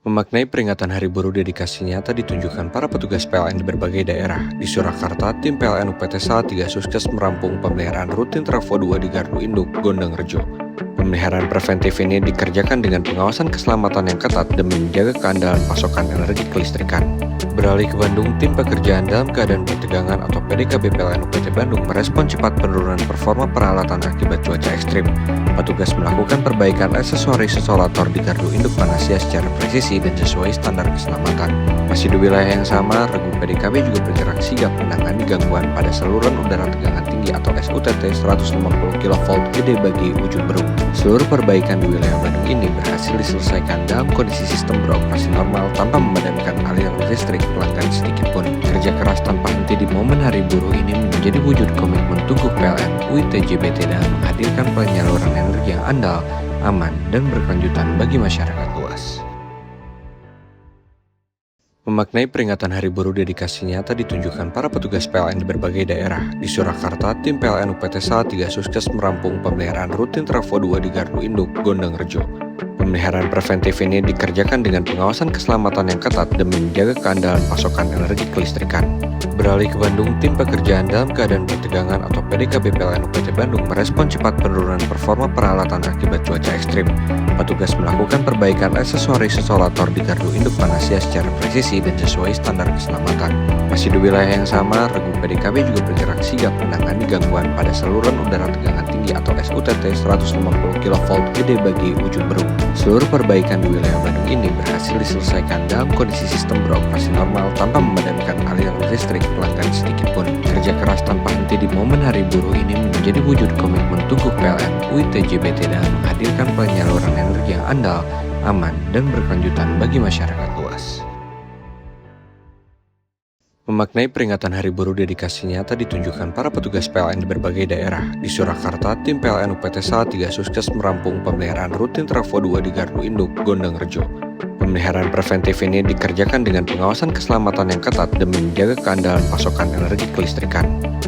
Memaknai peringatan Hari Buruh dedikasi nyata ditunjukkan para petugas PLN di berbagai daerah. Di Surakarta, tim PLN UPT Salatiga sukses merampung pemeliharaan rutin Trafo 2 di Gardu Induk, Gondang Rejo. Pemeliharaan preventif ini dikerjakan dengan pengawasan keselamatan yang ketat demi menjaga keandalan pasokan energi kelistrikan. Beralih ke Bandung, tim pekerjaan dalam keadaan pertegangan atau PDKB PLN UPT Bandung merespon cepat penurunan performa peralatan akibat cuaca ekstrim. Petugas melakukan perbaikan aksesoris isolator di gardu induk Panasya secara presisi dan sesuai standar keselamatan. Masih di wilayah yang sama, regu PDKB juga bergerak sigap menangani gangguan pada saluran udara tegangan tinggi atau SUTT 150 kV Gede Bagi Ujung Berung. Seluruh perbaikan di wilayah Bandung ini berhasil diselesaikan dalam kondisi sistem beroperasi normal tanpa memadamkan aliran listrik pelanggan sedikit pun. Kerja keras tanpa henti di momen Hari Buruh ini menjadi wujud komitmen tubuh PLN UIT JBT dalam menghadirkan penyaluran energi yang andal, aman, dan berkelanjutan bagi masyarakat luas. Memaknai peringatan Hari Buruh dedikasi nyata ditunjukkan para petugas PLN di berbagai daerah. Di Surakarta, tim PLN UPT Salatiga sukses merampung pemeliharaan rutin Trafo 2 di Gardu Induk, Gondang Rejo. Pemeliharaan preventif ini dikerjakan dengan pengawasan keselamatan yang ketat demi menjaga keandalan pasokan energi kelistrikan. Beralih ke Bandung, tim pekerjaan dalam keadaan pertegangan atau PDKB PLN UPT Bandung merespon cepat penurunan performa peralatan akibat cuaca ekstrim. Petugas melakukan perbaikan aksesoris isolator di gardu induk Panasya secara presisi dan sesuai standar keselamatan. Masih di wilayah yang sama, regu PDKB juga bergerak sigap menangani gangguan pada saluran udara tegangan tinggi atau SUTT 150 kV Gede Bagi Ujung Berung. Seluruh perbaikan di wilayah Bandung ini berhasil diselesaikan dalam kondisi sistem beroperasi normal tanpa memadamkan aliran listrik pelanggan sedikit pun. Kerja keras tanpa henti di momen Hari Buruh ini menjadi wujud komitmen tubuh PLN UIT JBT dalam menghadirkan penyaluran energi yang andal, aman, dan berkelanjutan bagi masyarakat luas. Memaknai peringatan Hari Buruh dedikasi nyata ditunjukkan para petugas PLN di berbagai daerah. Di Surakarta, tim PLN UPT Salatiga sukses merampung pemeliharaan rutin Trafo 2 di Gardu Induk, Gondang Rejo. Pemeliharaan preventif ini dikerjakan dengan pengawasan keselamatan yang ketat demi menjaga keandalan pasokan energi kelistrikan.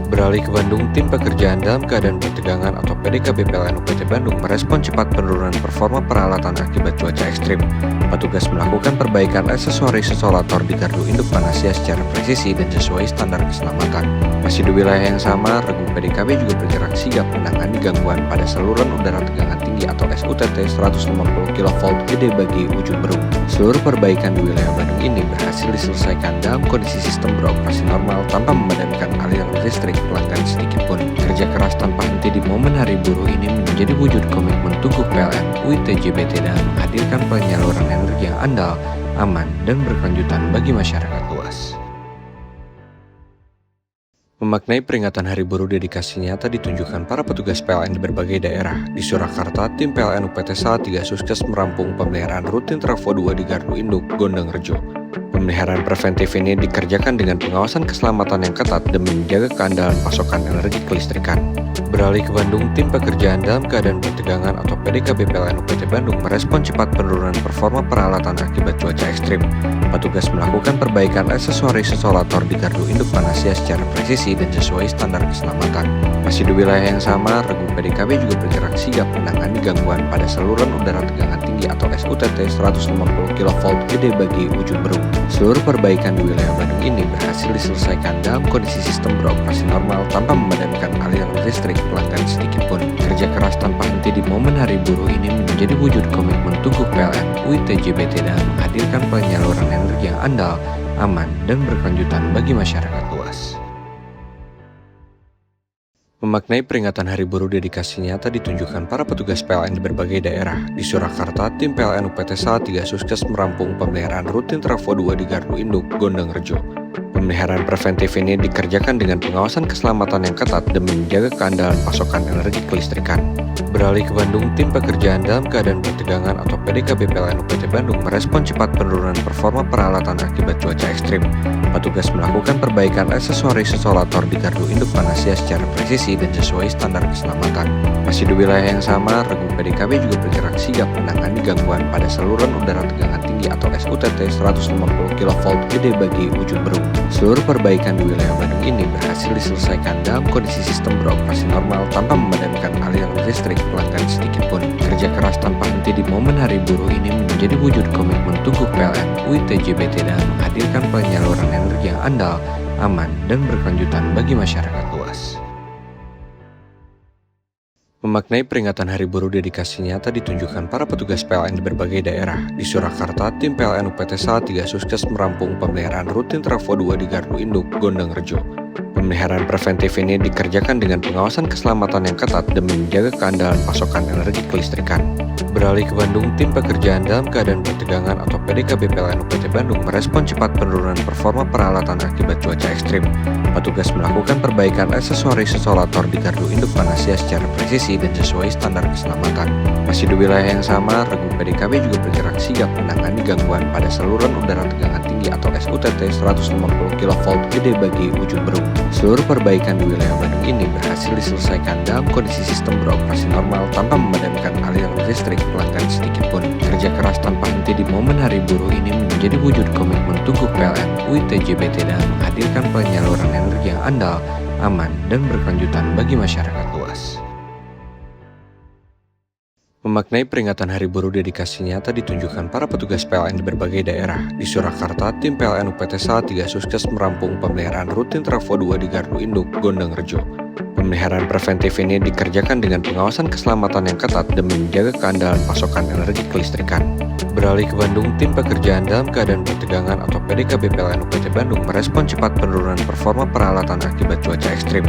Beralih ke Bandung, tim pekerjaan dalam keadaan pertegangan atau PDKB PLN UPT Bandung merespon cepat penurunan performa peralatan akibat cuaca ekstrim. Petugas melakukan perbaikan aksesoris isolator di gardu induk Panasya secara presisi dan sesuai standar keselamatan. Masih di wilayah yang sama, regu PDKB juga bergerak sigap menangani gangguan pada saluran udara tegangan tinggi atau SUTT 150 kV Gede Bagi Ujung Berung. Seluruh perbaikan di wilayah Bandung ini berhasil diselesaikan dalam kondisi sistem beroperasi normal tanpa memadamkan aliran listrik pelanggan sedikit pun. Kerja keras tanpa henti di momen Hari Buruh ini menjadi wujud komitmen tubuh PLN UIT JBT dalam menghadirkan penyaluran energi yang andal, aman, dan berkelanjutan bagi masyarakat luas. Memaknai peringatan Hari Buruh dedikasi nyata ditunjukkan para petugas PLN di berbagai daerah. Di Surakarta, tim PLN UPT Salatiga sukses merampung pemeliharaan rutin Trafo 2 di Gardu Induk, Gondang Rejo. Pemeliharaan preventif ini dikerjakan dengan pengawasan keselamatan yang ketat demi menjaga keandalan pasokan energi kelistrikan. Beralih ke Bandung, tim pekerjaan dalam keadaan pertegangan atau PDKB PLN UPT Bandung merespon cepat penurunan performa peralatan akibat cuaca ekstrim. Petugas melakukan perbaikan aksesoris isolator di gardu induk Panasya secara presisi dan sesuai standar keselamatan. Masih di wilayah yang sama, regu PDKB juga bergerak sigap menangani gangguan pada saluran udara tegangan tinggi atau SUTT 150 kV Gede Bagi Ujung Berung. Seluruh perbaikan di wilayah Bandung ini berhasil diselesaikan dalam kondisi sistem beroperasi normal tanpa memadamkan aliran listrik pelanggan sedikit pun. Kerja keras tanpa henti di momen Hari Buruh ini menjadi wujud komitmen tubuh PLN UIT JBT dalam menghadirkan penyaluran energi yang andal, aman, dan berkelanjutan bagi masyarakat luas. Memaknai peringatan Hari Buruh dedikasi nyata ditunjukkan para petugas PLN di berbagai daerah. Di Surakarta, tim PLN UPT Salatiga sukses merampung pemeliharaan rutin Trafo 2 di Gardu Induk, Gondang Rejo. Pemeliharaan preventif ini dikerjakan dengan pengawasan keselamatan yang ketat demi menjaga keandalan pasokan energi kelistrikan. Beralih ke Bandung, tim pekerjaan dalam keadaan pertegangan atau PDKB PLN UPT Bandung merespon cepat penurunan performa peralatan akibat cuaca ekstrim. Petugas melakukan perbaikan aksesoris isolator di gardu induk Panasya secara presisi dan sesuai standar keselamatan. Masih di wilayah yang sama, regu PDKB juga bergerak sigap menangani gangguan pada saluran udara tegangan tinggi tinggi atau SUTT 150 kV Gede Bagi Ujung Berung. Seluruh perbaikan di wilayah Bandung ini berhasil diselesaikan dalam kondisi sistem beroperasi normal tanpa memadamkan aliran listrik pelanggan sedikit pun. Kerja keras tanpa henti di momen Hari Buruh ini menjadi wujud komitmen Tugu PLN UIT JBT dalam menghadirkan penyaluran energi yang andal, aman, dan berkelanjutan bagi masyarakat luas. Memaknai peringatan Hari Buruh, dedikasi nyata ditunjukkan para petugas PLN di berbagai daerah. Di Surakarta, tim PLN UPT Salatiga sukses merampung pemeliharaan rutin Trafo 2 di Gardu Induk, Gondang Rejo. Pemeliharaan preventif ini dikerjakan dengan pengawasan keselamatan yang ketat demi menjaga keandalan pasokan energi kelistrikan. Beralih ke Bandung, tim pekerjaan dalam keadaan pertegangan atau PDKB PLN UPT Bandung merespon cepat penurunan performa peralatan akibat cuaca ekstrim. Petugas melakukan perbaikan aksesoris isolator di Gardu Induk Panasya secara presisi dan sesuai standar keselamatan. Masih di wilayah yang sama, regu PDKB juga bergerak sigap menangani gangguan pada saluran udara tegangan tinggi atau SUTT 150 kV Gede Bagi Ujung Berung. Seluruh perbaikan di wilayah Bandung ini berhasil diselesaikan dalam kondisi sistem beroperasi normal tanpa memadamkan aliran listrik pelanggan sedikit pun. Kerja keras tanpa henti di momen Hari Buruh ini menjadi wujud komitmen Tugu PLN UIT JBT dalam menghadirkan penyaluran energi yang andal, aman, dan berkelanjutan bagi masyarakat luas. Memaknai peringatan Hari Buruh, dedikasi nyata ditunjukkan para petugas PLN di berbagai daerah. Di Surakarta, tim PLN UPT Salatiga sukses merampung pemeliharaan rutin Trafo 2 di Gardu Induk, Gondang Rejo. Pemeliharaan preventif ini dikerjakan dengan pengawasan keselamatan yang ketat demi menjaga keandalan pasokan energi kelistrikan. Beralih ke Bandung, tim pekerjaan dalam keadaan pertegangan atau PDKB PLN UPT Bandung merespon cepat penurunan performa peralatan akibat cuaca ekstrim.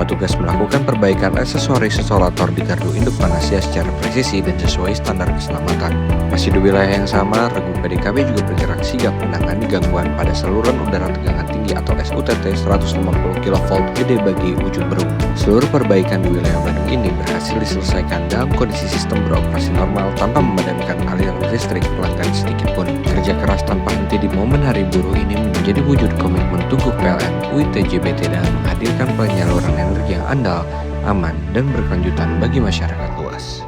Petugas melakukan perbaikan aksesoris isolator di Gardu Induk Panasya secara presisi dan sesuai standar keselamatan. Masih di wilayah yang sama, regu PDKB juga bergerak sigap menangani gangguan pada saluran udara tegangan tinggi atau SUTT 150 kV Gede Bagi Ujung Berung. Seluruh perbaikan di wilayah Bandung ini berhasil diselesaikan dalam kondisi sistem beroperasi normal tanpa memadamkan aliran listrik pelanggan sedikit pun. Kerja keras tanpa henti di momen Hari Buruh ini menjadi wujud komitmen Tugu PLN UIT JBT dalam menghadirkan penyaluran energi yang andal, aman, dan berkelanjutan bagi masyarakat luas.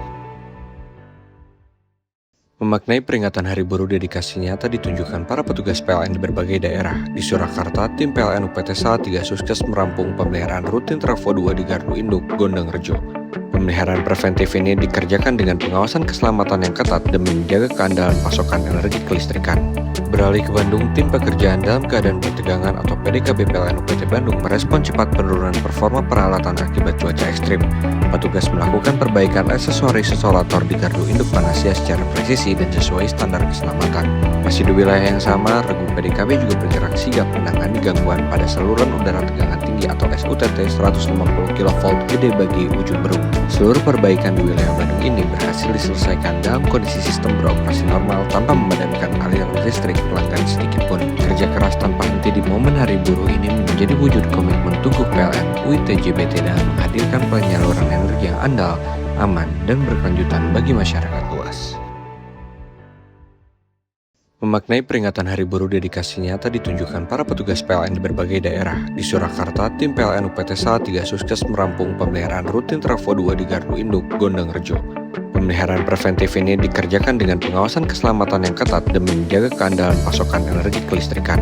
Memaknai peringatan Hari Buruh, dedikasi nyata ditunjukkan para petugas PLN di berbagai daerah. Di Surakarta, tim PLN UPT Salatiga sukses merampung pemeliharaan rutin Trafo 2 di Gardu Induk, Gondang Rejo. Pemeliharaan preventif ini dikerjakan dengan pengawasan keselamatan yang ketat demi menjaga keandalan pasokan energi kelistrikan. Beralih ke Bandung, tim pekerjaan dalam keadaan pertegangan atau PDKB PLN UPT Bandung merespon cepat penurunan performa peralatan akibat cuaca ekstrim. Petugas melakukan perbaikan aksesoris isolator di Gardu Induk Panasya secara presisi dan sesuai standar keselamatan. Masih di wilayah yang sama, regu PDKB juga bergerak sigap menangani gangguan pada saluran udara tegangan tinggi atau SUTT 150 kV Gede Bagi Ujung Berung. Seluruh perbaikan di wilayah Bandung ini berhasil diselesaikan dalam kondisi sistem beroperasi normal tanpa memadamkan aliran listrik pelanggan sedikit pun. Kerja keras tanpa henti di momen Hari Buruh ini menjadi wujud komitmen Tugu PLN UIT JBT dalam menghadirkan penyaluran energi yang andal, aman, dan berkelanjutan bagi masyarakat luas. Memaknai peringatan Hari Buruh, dedikasi nyata ditunjukkan para petugas PLN di berbagai daerah. Di Surakarta, tim PLN UPT Salatiga sukses merampung pemeliharaan rutin Trafo 2 di Gardu Induk, Gondang Rejo. Pemeliharaan preventif ini dikerjakan dengan pengawasan keselamatan yang ketat demi menjaga keandalan pasokan energi kelistrikan.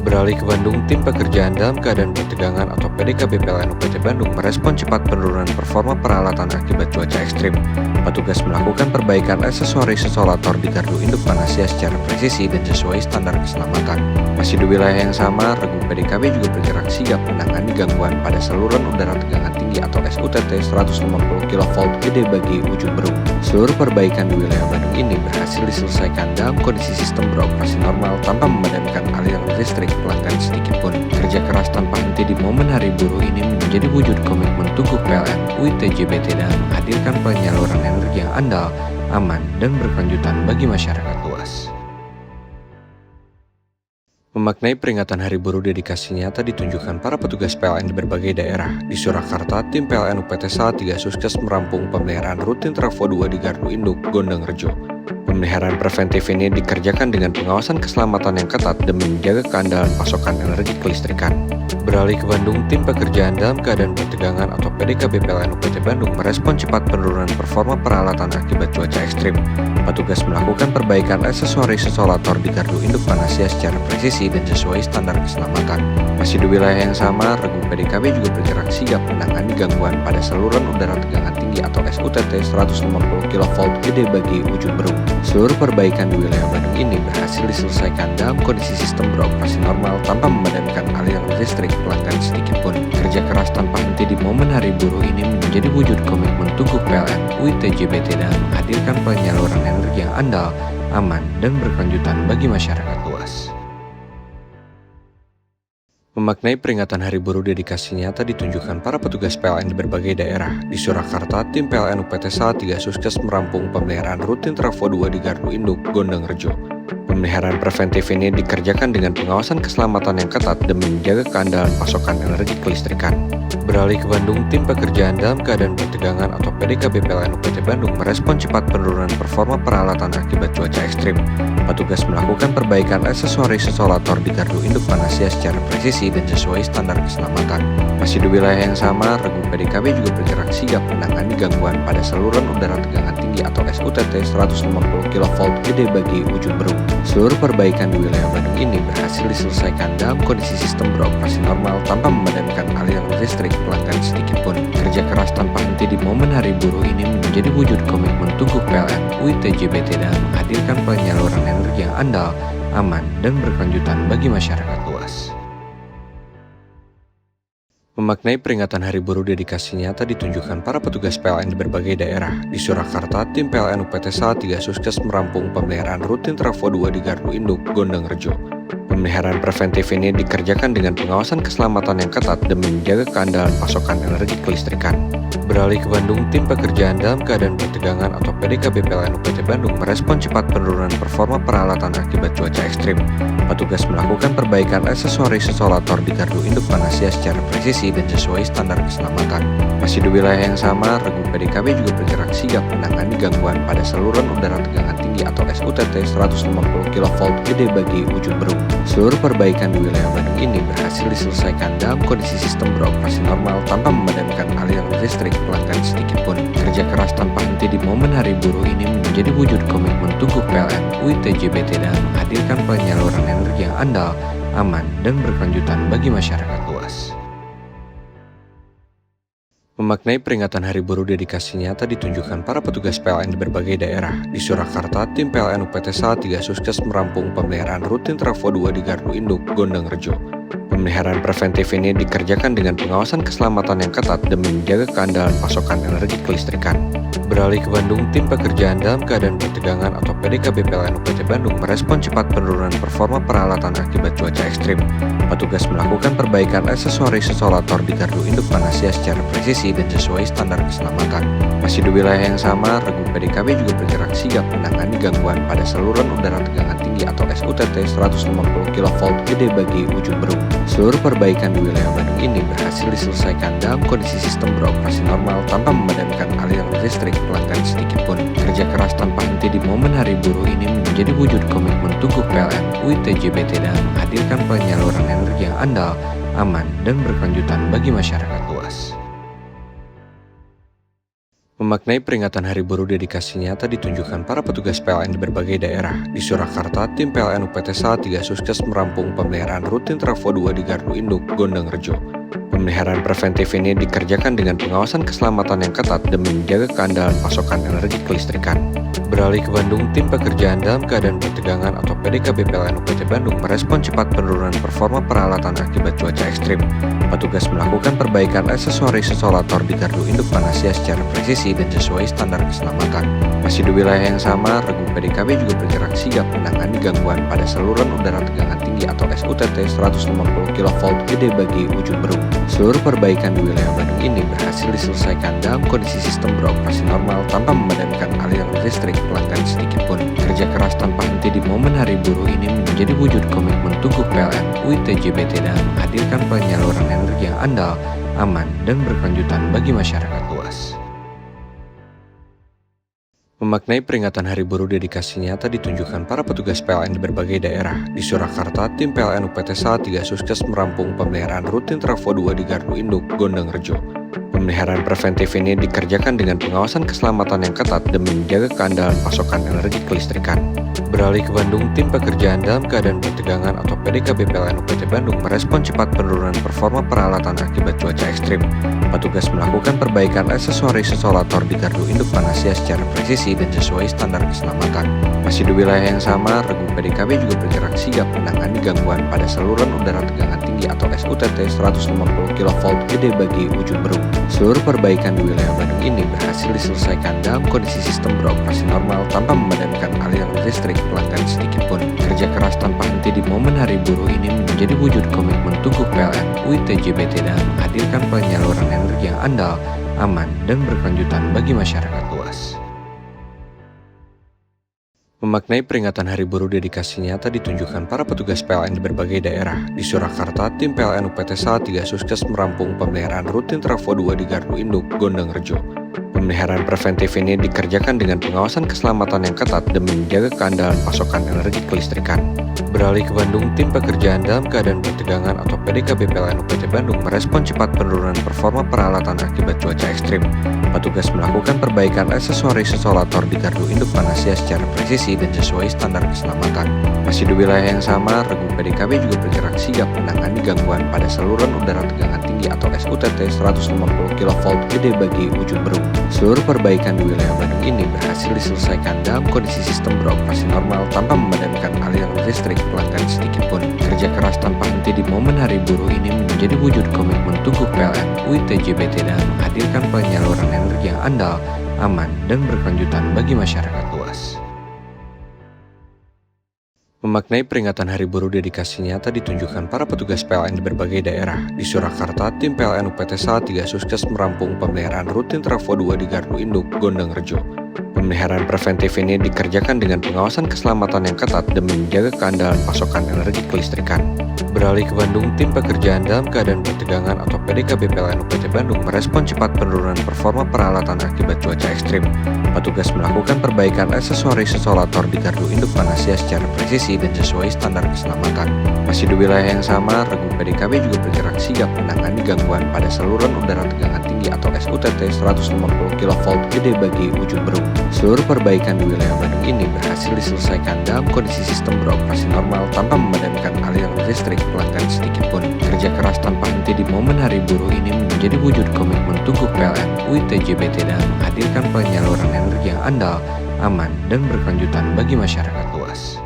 Beralih ke Bandung, tim pekerjaan dalam keadaan pertegangan atau PDKB PLN UPT Bandung merespon cepat penurunan performa peralatan akibat cuaca ekstrim. Petugas melakukan perbaikan aksesoris isolator di Gardu Induk Panasya secara presisi dan sesuai standar keselamatan. Masih di wilayah yang sama, regu PDKB juga bergerak sigap menangani gangguan pada saluran udara tegangan tinggi atau SUTT 150 kV Gede Bagi Ujung Berung. Seluruh perbaikan di wilayah Bandung ini berhasil diselesaikan dalam kondisi sistem beroperasi normal tanpa memadamkan aliran listrik pelanggan sedikit pun. Kerja keras tanpa henti di momen Hari Buruh ini menjadi wujud komitmen Tugu PLN UIT JBT dalam menghadirkan penyaluran energi yang andal, aman, dan berkelanjutan bagi masyarakat luas. Memaknai peringatan Hari Buruh, dedikasi nyata ditunjukkan para petugas PLN di berbagai daerah. Di Surakarta, tim PLN UPT Salatiga sukses merampung pemeliharaan rutin Trafo 2 di Gardu Induk, Gondang Rejo. Pemeliharaan preventif ini dikerjakan dengan pengawasan keselamatan yang ketat demi menjaga keandalan pasokan energi kelistrikan. Beralih ke Bandung, tim pekerjaan dalam keadaan pertegangan atau PDKB PLN UPT Bandung merespon cepat penurunan performa peralatan akibat cuaca ekstrim. Petugas melakukan perbaikan aksesoris isolator di gardu induk Panasya secara presisi dan sesuai standar keselamatan. Masih di wilayah yang sama, regu PDKB juga bergerak sigap menangani gangguan pada saluran udara tegangan tinggi atau SUTT 150 kV Gede Bagi Ujung Berung. Seluruh perbaikan di wilayah Bandung ini berhasil diselesaikan dalam kondisi sistem beroperasi normal tanpa memadamkan aliran listrik pelanggan sedikit pun. Kerja keras tanpa henti di momen Hari Buruh ini menjadi wujud komitmen Tugu PLN UIT JBT dalam menghadirkan penyaluran energi yang andal, aman, dan berkelanjutan bagi masyarakat luas. Memaknai peringatan Hari Buruh, dedikasi nyata ditunjukkan para petugas PLN di berbagai daerah. Di Surakarta, tim PLN UPT Salatiga Suskes merampung pemeliharaan rutin Trafo 2 di Gardu Induk, Gondang Rejo. Pemeliharaan preventif ini dikerjakan dengan pengawasan keselamatan yang ketat demi menjaga keandalan pasokan energi kelistrikan. Beralih ke Bandung, tim pekerjaan dalam keadaan pertegangan atau PDKB PLN UPT Bandung merespon cepat penurunan performa peralatan akibat cuaca ekstrim. Petugas melakukan perbaikan aksesoris isolator di gardu induk Panasya secara presisi dan sesuai standar keselamatan. Masih di wilayah yang sama, regu PDKB juga bergerak sigap menangani gangguan pada saluran udara tegangan tinggi atau SUTT 150 kV Gede Bagi Ujung Berung. Seluruh perbaikan di wilayah Bandung ini berhasil diselesaikan dalam kondisi sistem beroperasi normal tanpa memadamkan aliran listrik pelanggan sedikit pun. Kerja keras tanpa henti di momen Hari Buruh ini menjadi wujud komitmen Tugu PLN UIT JBT dalam menghadirkan penyaluran energi yang andal, aman, dan berkelanjutan bagi masyarakat luas. Memaknai peringatan Hari Buruh, dedikasi nyata ditunjukkan para petugas PLN di berbagai daerah. Di Surakarta, tim PLN UPT Salatiga Suskes merampung pemeliharaan rutin Trafo 2 di Gardu Induk, Gondang Rejo. Pemeliharaan preventif ini dikerjakan dengan pengawasan keselamatan yang ketat demi menjaga keandalan pasokan energi kelistrikan. Beralih ke Bandung, tim pekerjaan dalam keadaan pertegangan atau PDKB PLN UPT Bandung merespon cepat penurunan performa peralatan akibat cuaca ekstrim. Petugas melakukan perbaikan aksesoris isolator di gardu induk Panasya secara presisi dan sesuai standar keselamatan. Masih di wilayah yang sama, regu PDKB juga bergerak sigap menangani gangguan pada saluran udara tegangan tinggi atau SUTT 150 kV Gede Bagi Ujung Berung. Seluruh perbaikan di wilayah Bandung ini berhasil diselesaikan dalam kondisi sistem beroperasi normal tanpa memadamkan aliran listrik pelanggan sedikit pun. Kerja keras tanpa henti di momen Hari Buruh ini menjadi wujud komitmen Tugu PLN UIT JBT dalam menghadirkan penyaluran energi yang andal, aman, dan berkelanjutan bagi masyarakat luas. Memaknai peringatan Hari Buruh, dedikasi nyata ditunjukkan para petugas PLN di berbagai daerah. Di Surakarta, tim PLN UPT Salatiga Suskes merampung pemeliharaan rutin Trafo 2 di Gardu Induk, Gondang Rejo. Pemeliharaan preventif ini dikerjakan dengan pengawasan keselamatan yang ketat demi menjaga keandalan pasokan energi kelistrikan. Beralih ke Bandung, tim pekerjaan dalam keadaan pertegangan atau PDKB PLN UPT Bandung merespon cepat penurunan performa peralatan akibat cuaca ekstrim. Petugas melakukan perbaikan aksesoris isolator di gardu induk Panasya secara presisi dan sesuai standar keselamatan. Masih di wilayah yang sama, regu PDKB juga bergerak sigap menangani gangguan pada saluran udara tegangan tinggi atau SUTT 150 kV Gede Bagi Ujung Berung. Seluruh perbaikan di wilayah Bandung ini berhasil diselesaikan dalam kondisi sistem beroperasi normal tanpa memadamkan aliran listrik pelanggan sedikit pun. Kerja keras tanpa henti di momen Hari Buruh ini menjadi wujud komitmen Tugu PLN UIT JBT dalam menghadirkan penyaluran energi yang andal, aman, dan berkelanjutan bagi masyarakat luas. Memaknai peringatan Hari Buruh, dedikasi nyata ditunjukkan para petugas PLN di berbagai daerah. Di Surakarta, tim PLN UPT Salatiga Suskes merampung pemeliharaan rutin Trafo 2 di Gardu Induk, Gondang Rejo. Pemeliharaan preventif ini dikerjakan dengan pengawasan keselamatan yang ketat demi menjaga keandalan pasokan energi kelistrikan. Beralih ke Bandung, tim pekerjaan dalam keadaan pertegangan atau PDKB PLN UPT Bandung merespon cepat penurunan performa peralatan akibat cuaca ekstrim. Petugas melakukan perbaikan aksesoris isolator di gardu induk Panasya secara presisi dan sesuai standar keselamatan. Masih di wilayah yang sama, regu PDKB juga bergerak sigap menangani gangguan pada saluran udara tegangan tinggi atau SUTT 150 kV Gede Bagi Ujung Berung. Seluruh perbaikan di wilayah Bandung ini berhasil diselesaikan dalam kondisi sistem beroperasi normal tanpa memadamkan aliran listrik pelanggan sedikit pun. Kerja keras tanpa henti di momen Hari Buruh ini menjadi wujud komitmen Tugu PLN UIT JBT dalam menghadirkan penyaluran energi yang andal, aman, dan berkelanjutan bagi masyarakat luas. Memaknai peringatan Hari Buruh dedikasi nyata ditunjukkan para petugas PLN di berbagai daerah. Di Surakarta, tim PLN UPT Salatiga Sukses merampung pemeliharaan rutin Trafo 2 di Gardu Induk, Gondang Rejo. Pemeliharaan preventif ini dikerjakan dengan pengawasan keselamatan yang ketat demi menjaga keandalan pasokan energi kelistrikan. Beralih ke Bandung, tim pekerjaan dalam keadaan bertegangan atau PDKB PLN UPT Bandung merespon cepat penurunan performa peralatan akibat cuaca ekstrim. Petugas melakukan perbaikan aksesoris isolator di gardu induk Panasya secara presisi dan sesuai standar keselamatan. Masih di wilayah yang sama, regu PDKB juga bergerak sigap menangani gangguan pada saluran udara tegangan tinggi atau SUTT 150 kV Gede Bagi Ujung Berung. Seluruh perbaikan di wilayah Bandung ini berhasil diselesaikan dalam kondisi sistem beroperasi normal tanpa memadamkan aliran listrik pelanggan sedikit pun. Kerja keras tanpa henti di momen Hari Buruh ini menjadi wujud komitmen Tugu PLN UIT JBT dalam menghadirkan penyaluran energi yang andal, aman, dan berkelanjutan bagi masyarakat luas. Memaknai peringatan Hari Buruh dedikasi nyata ditunjukkan para petugas PLN di berbagai daerah. Di Surakarta, tim PLN UPT Salatiga Sukses merampung pemeliharaan rutin Trafo 2 di Gardu Induk, Gondang Rejo. Pemeliharaan preventif ini dikerjakan dengan pengawasan keselamatan yang ketat demi menjaga keandalan pasokan energi kelistrikan. Beralih ke Bandung, tim pekerjaan dalam keadaan bertegangan atau PDKB PLN UPT Bandung merespon cepat penurunan performa peralatan akibat cuaca ekstrim. Petugas melakukan perbaikan aksesoris isolator di gardu induk Panasya secara presisi dan sesuai standar keselamatan. Masih di wilayah yang sama, regu PDKB juga bergerak sigap menangani gangguan pada saluran udara tegangan tinggi atau SUTT 150 kV Gede Bagi Ujung Berung. Seluruh perbaikan di wilayah Bandung ini berhasil diselesaikan dalam kondisi sistem beroperasi normal tanpa memadamkan aliran listrik pelanggan sedikit pun. Kerja keras tanpa henti di momen Hari Buruh ini menjadi wujud komitmen Tugu PLN UIT JBT dalam menghadirkan penyaluran energi yang andal, aman, dan berkelanjutan bagi masyarakat luas. Memaknai peringatan Hari Buruh dedikasi nyata ditunjukkan para petugas PLN di berbagai daerah. Di Surakarta, tim PLN UPT Salatiga Sukses merampung pemeliharaan rutin Trafo 2 di Gardu Induk, Gondang Rejo. Pemeliharaan preventif ini dikerjakan dengan pengawasan keselamatan yang ketat demi menjaga keandalan pasokan energi kelistrikan. Beralih ke Bandung, tim pekerjaan dalam keadaan bertegangan atau PDKB PLN UPT Bandung merespon cepat penurunan performa peralatan akibat cuaca ekstrim. Petugas melakukan perbaikan aksesoris isolator di gardu induk Panasya secara presisi dan sesuai standar keselamatan. Masih di wilayah yang sama, regu PDKB juga bergerak sigap menangani gangguan pada saluran udara tegangan tinggi atau SUTT 150 kV Gede Bagi Ujung Berung. Seluruh perbaikan di wilayah Bandung ini berhasil diselesaikan dalam kondisi sistem beroperasi normal tanpa memadamkan aliran listrik pelanggan sedikit pun. Kerja keras tanpa henti di momen Hari Buruh ini menjadi wujud komitmen Tugu PLN UIT JBT dalam menghadirkan penyaluran energi yang andal, aman, dan berkelanjutan bagi masyarakat luas.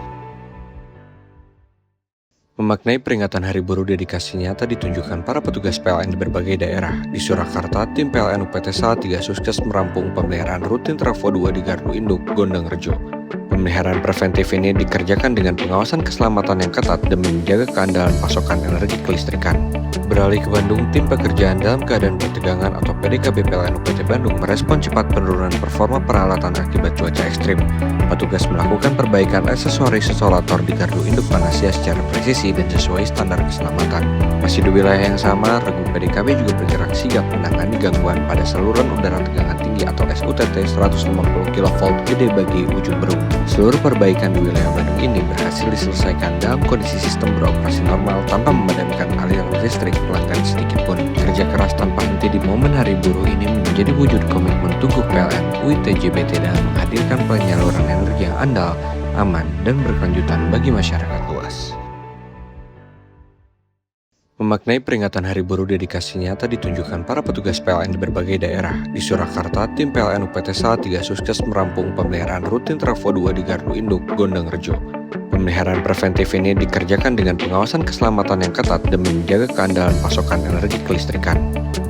Memaknai peringatan Hari Buruh dedikasi nyata ditunjukkan para petugas PLN di berbagai daerah. Di Surakarta, tim PLN UPT Salatiga Sukses merampung pemeliharaan rutin Trafo 2 di Gardu Induk, Gondang Rejo. Pemeliharaan preventif ini dikerjakan dengan pengawasan keselamatan yang ketat demi menjaga keandalan pasokan energi kelistrikan. Beralih ke Bandung, tim pekerjaan dalam keadaan bertegangan atau PDKB PLN UPT Bandung merespon cepat penurunan performa peralatan akibat cuaca ekstrim. Petugas melakukan perbaikan aksesoris isolator di gardu induk Panasya secara presisi dan sesuai standar keselamatan. Masih di wilayah yang sama, regu PDKB juga bergerak sigap menangani gangguan pada saluran udara tegangan tinggi atau SUTT 150 kV Gede Bagi Ujung Berung. Seluruh perbaikan di wilayah Bandung ini berhasil diselesaikan dalam kondisi sistem beroperasi normal tanpa memadamkan aliran listrik pelanggan sedikit pun. Kerja keras tanpa henti di momen Hari Buruh ini menjadi wujud komitmen Tugu PLN UIT JBT dalam menghadirkan penyaluran energi yang andal, aman, dan berkelanjutan bagi masyarakat luas. Memaknai peringatan Hari Buruh dedikasi nyata ditunjukkan para petugas PLN di berbagai daerah. Di Surakarta, tim PLN UPT Salatiga Sukses merampung pemeliharaan rutin Trafo 2 di Gardu Induk, Gondang Rejo. Pemeliharaan preventif ini dikerjakan dengan pengawasan keselamatan yang ketat demi menjaga keandalan pasokan energi kelistrikan.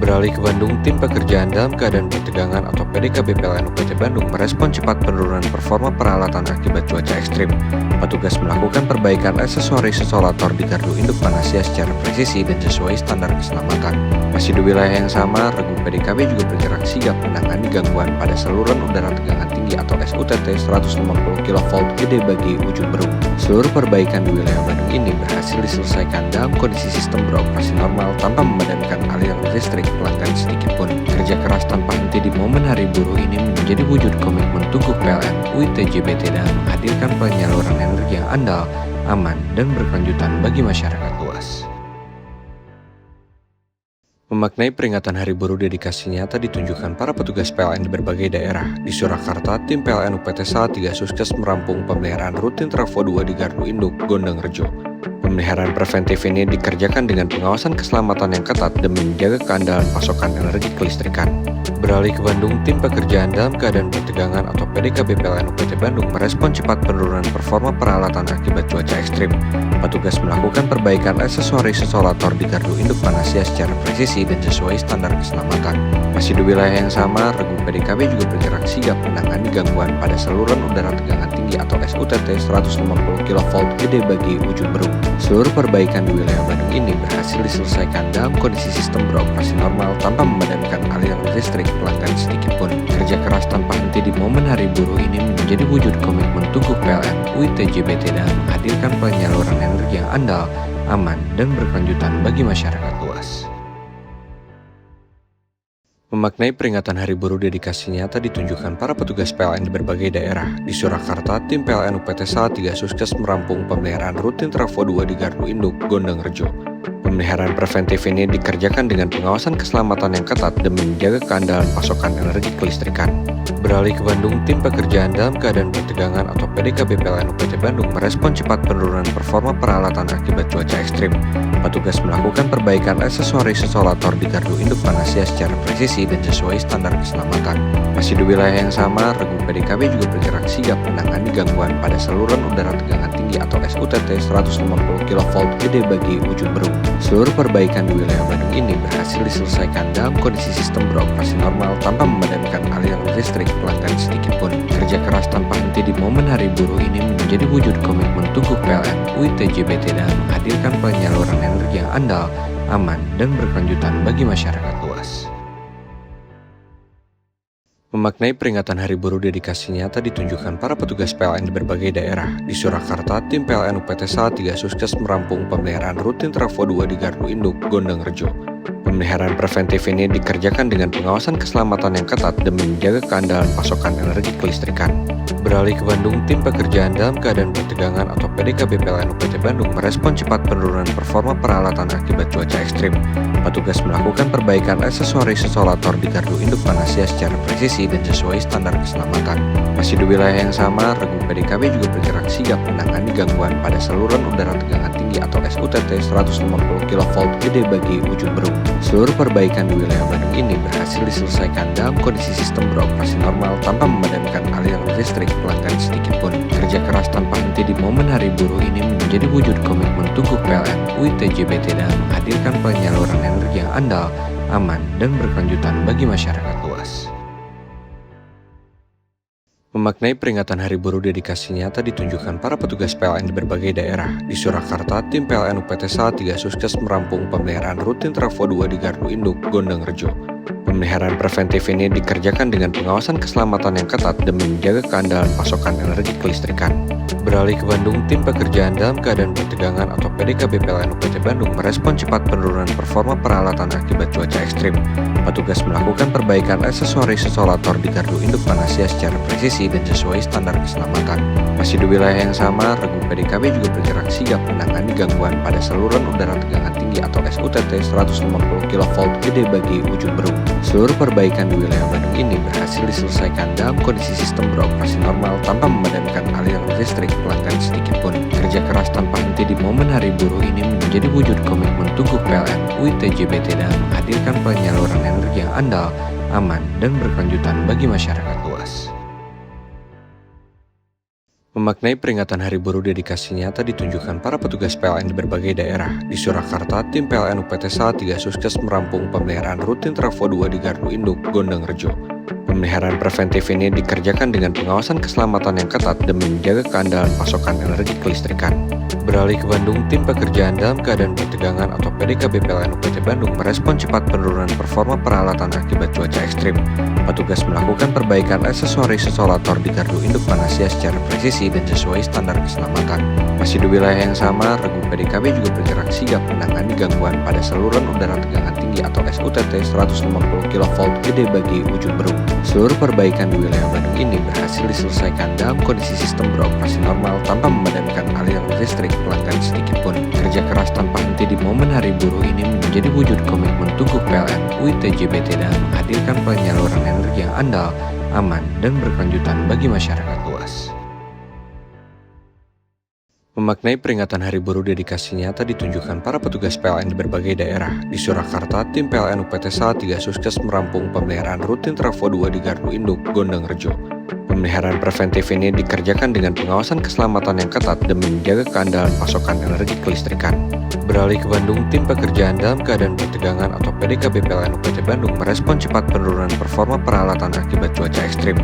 Beralih ke Bandung, tim pekerjaan dalam keadaan bertegangan atau PDKB PLN UPT Bandung merespon cepat penurunan performa peralatan akibat cuaca ekstrim. Petugas melakukan perbaikan aksesoris isolator di gardu induk Panasya secara presisi dan sesuai standar keselamatan. Masih di wilayah yang sama, regu PDKB juga bergerak sigap menangani gangguan pada saluran udara tegangan tinggi atau SUTT 150 kV Gede Bagi Ujung Berung. Seluruh perbaikan di wilayah Bandung Bandung ini berhasil diselesaikan dalam kondisi sistem beroperasi normal tanpa memadamkan aliran listrik pelanggan sedikit pun. Kerja keras tanpa henti di momen Hari Buruh ini menjadi wujud komitmen Tugu PLN UIT JBT dalam menghadirkan penyaluran energi yang andal, aman, dan berkelanjutan bagi masyarakat luas. Memaknai peringatan Hari Buruh, dedikasi nyata ditunjukkan para petugas PLN di berbagai daerah. Di Surakarta, tim PLN UPT Salatiga Sukses merampung pemeliharaan rutin Trafo 2 di Gardu Induk, Gondang Rejo. Pemeliharaan preventif ini dikerjakan dengan pengawasan keselamatan yang ketat demi menjaga keandalan pasokan energi kelistrikan. Beralih ke Bandung, tim pekerjaan dalam keadaan bertegangan atau PDKB PLN UPT Bandung merespon cepat penurunan performa peralatan akibat cuaca ekstrim. Petugas melakukan perbaikan aksesoris isolator di Gardu Induk Panasya secara presisi dan sesuai standar keselamatan. Masih di wilayah yang sama, Regu PDKB juga bergerak sigap menangani gangguan pada saluran udara tegangan tinggi atau SUTT 150 kV Gede Bagi Ujung Berung. Seluruh perbaikan di wilayah Bandung ini berhasil diselesaikan dalam kondisi sistem beroperasi normal tanpa memadamkan aliran listrik pelanggan sedikit pun. Kerja keras tanpa henti di momen Hari Buruh ini menjadi wujud komitmen Tugu PLN UIT JBT dalam menghadirkan penyaluran energi yang andal, aman, dan berkelanjutan bagi masyarakat luas. Memaknai peringatan Hari Buruh, dedikasi nyata ditunjukkan para petugas PLN di berbagai daerah. Di Surakarta, tim PLN UPT Salatiga Sukses merampung pemeliharaan rutin Trafo 2 di Gardu Induk, Gondang Rejo. Pemeliharaan preventif ini dikerjakan dengan pengawasan keselamatan yang ketat demi menjaga keandalan pasokan energi kelistrikan. Beralih ke Bandung, tim pekerjaan dalam keadaan bertegangan atau PDKB PLN UPT Bandung merespon cepat penurunan performa peralatan akibat cuaca ekstrim. Petugas melakukan perbaikan aksesoris isolator di Gardu Induk Panasya secara presisi dan sesuai standar keselamatan. Masih di wilayah yang sama, Regu PDKB juga bergerak sigap menangani gangguan pada saluran udara tegangan tinggi atau SUTT 150 kV Gede Bagi Ujung Berung. Seluruh perbaikan di wilayah Bandung ini berhasil diselesaikan dalam kondisi sistem beroperasi normal tanpa memadamkan aliran listrik pelanggan sedikit pun. Kerja keras tanpa henti di momen Hari Buruh ini menjadi wujud komitmen Tugu PLN UIT JBT dalam menghadirkan penyaluran energi yang andal, aman, dan berkelanjutan bagi masyarakat luas. Memaknai peringatan Hari Buruh, dedikasi nyata ditunjukkan para petugas PLN di berbagai daerah. Di Surakarta, tim PLN UPT Salatiga Sukses merampung pemeliharaan rutin Trafo 2 di Gardu Induk, Gondang Rejo. Pemeliharaan preventif ini dikerjakan dengan pengawasan keselamatan yang ketat demi menjaga keandalan pasokan energi kelistrikan. Beralih ke Bandung, tim pekerjaan dalam keadaan bertegangan atau PDKB PLN UPT Bandung merespon cepat penurunan performa peralatan akibat cuaca ekstrim. Petugas melakukan perbaikan aksesoris isolator di Gardu Induk Panasya secara presisi dan sesuai standar keselamatan. Masih di wilayah yang sama, Regu PDKB juga bergerak sigap menangani gangguan pada saluran udara tegangan tinggi atau SUTT 150 kV Gede Bagi Ujung Berung. Seluruh perbaikan di wilayah Bandung ini berhasil diselesaikan dalam kondisi sistem beroperasi normal tanpa memadamkan aliran listrik pelanggan sedikit pun. Kerja keras tanpa henti di momen Hari Buruh ini menjadi wujud komitmen Tugu PLN UIT JBT dalam menghadirkan penyaluran energi yang andal, aman, dan berkelanjutan bagi masyarakat luas. Memaknai peringatan Hari Buruh, dedikasi nyata ditunjukkan para petugas PLN di berbagai daerah. Di Surakarta, tim PLN UPT Salatiga Sukses merampung pemeliharaan rutin Trafo 2 di Gardu Induk, Gondang Rejo. Pemeliharaan preventif ini dikerjakan dengan pengawasan keselamatan yang ketat demi menjaga keandalan pasokan energi kelistrikan. Beralih ke Bandung, tim pekerjaan dalam keadaan bertegangan atau PDKB PLN UPT Bandung merespon cepat penurunan performa peralatan akibat cuaca ekstrim. Petugas melakukan perbaikan aksesoris isolator di Gardu Induk Panasya secara presisi dan sesuai standar keselamatan. Masih di wilayah yang sama, Regu PDKB juga bergerak sigap menangani gangguan pada saluran udara tegangan tinggi atau SUTT 150 kV Gede Bagi Ujung Berung. Seluruh perbaikan di wilayah Bandung ini berhasil diselesaikan dalam kondisi sistem beroperasi normal tanpa memadamkan aliran listrik pelanggan sedikit pun. Kerja keras tanpa henti di momen Hari Buruh ini menjadi wujud komitmen Tugu PLN UIT JBT dalam menghadirkan penyaluran energi yang andal, aman, dan berkelanjutan bagi masyarakat luas. Memaknai peringatan Hari Buruh, dedikasi nyata ditunjukkan para petugas PLN di berbagai daerah. Di Surakarta, tim PLN UPT Salatiga Sukses merampung pemeliharaan rutin Trafo 2 di Gardu Induk, Gondang Rejo. Pemeliharaan preventif ini dikerjakan dengan pengawasan keselamatan yang ketat demi menjaga keandalan pasokan energi kelistrikan. Beralih ke Bandung, tim pekerjaan dalam keadaan pertegangan atau PDKB PLN UPT Bandung merespon cepat penurunan performa peralatan akibat cuaca ekstrim. Petugas melakukan perbaikan aksesoris isolator di gardu induk Panasya secara presisi dan sesuai standar keselamatan. Masih di wilayah yang sama, regu PDKB juga bergerak sigap menangani gangguan pada saluran udara tegangan tinggi atau SUTT 150 kV Gede Bagi Ujung Berung. Seluruh perbaikan di wilayah Bandung ini berhasil diselesaikan dalam kondisi sistem beroperasi normal tanpa memadamkan aliran listrik pelanggan sedikit pun. Kerja keras tanpa henti di momen Hari Buruh ini menjadi wujud komitmen Tuguh PLN UIT JBT dalam menghadirkan penyaluran energi yang andal, aman, dan berkelanjutan bagi masyarakat luas. Memaknai peringatan Hari Buruh, dedikasi nyata ditunjukkan para petugas PLN di berbagai daerah. Di Surakarta, tim PLN UPT Salatiga sukses merampung pemeliharaan rutin Trafo 2 di Gardu Induk, Gondang Rejo. Pemeliharaan preventif ini dikerjakan dengan pengawasan keselamatan yang ketat demi menjaga keandalan pasokan energi kelistrikan. Beralih ke Bandung, tim pekerjaan dalam keadaan pertegangan atau PDKB PLN UPT Bandung merespon cepat penurunan performa peralatan akibat cuaca ekstrim.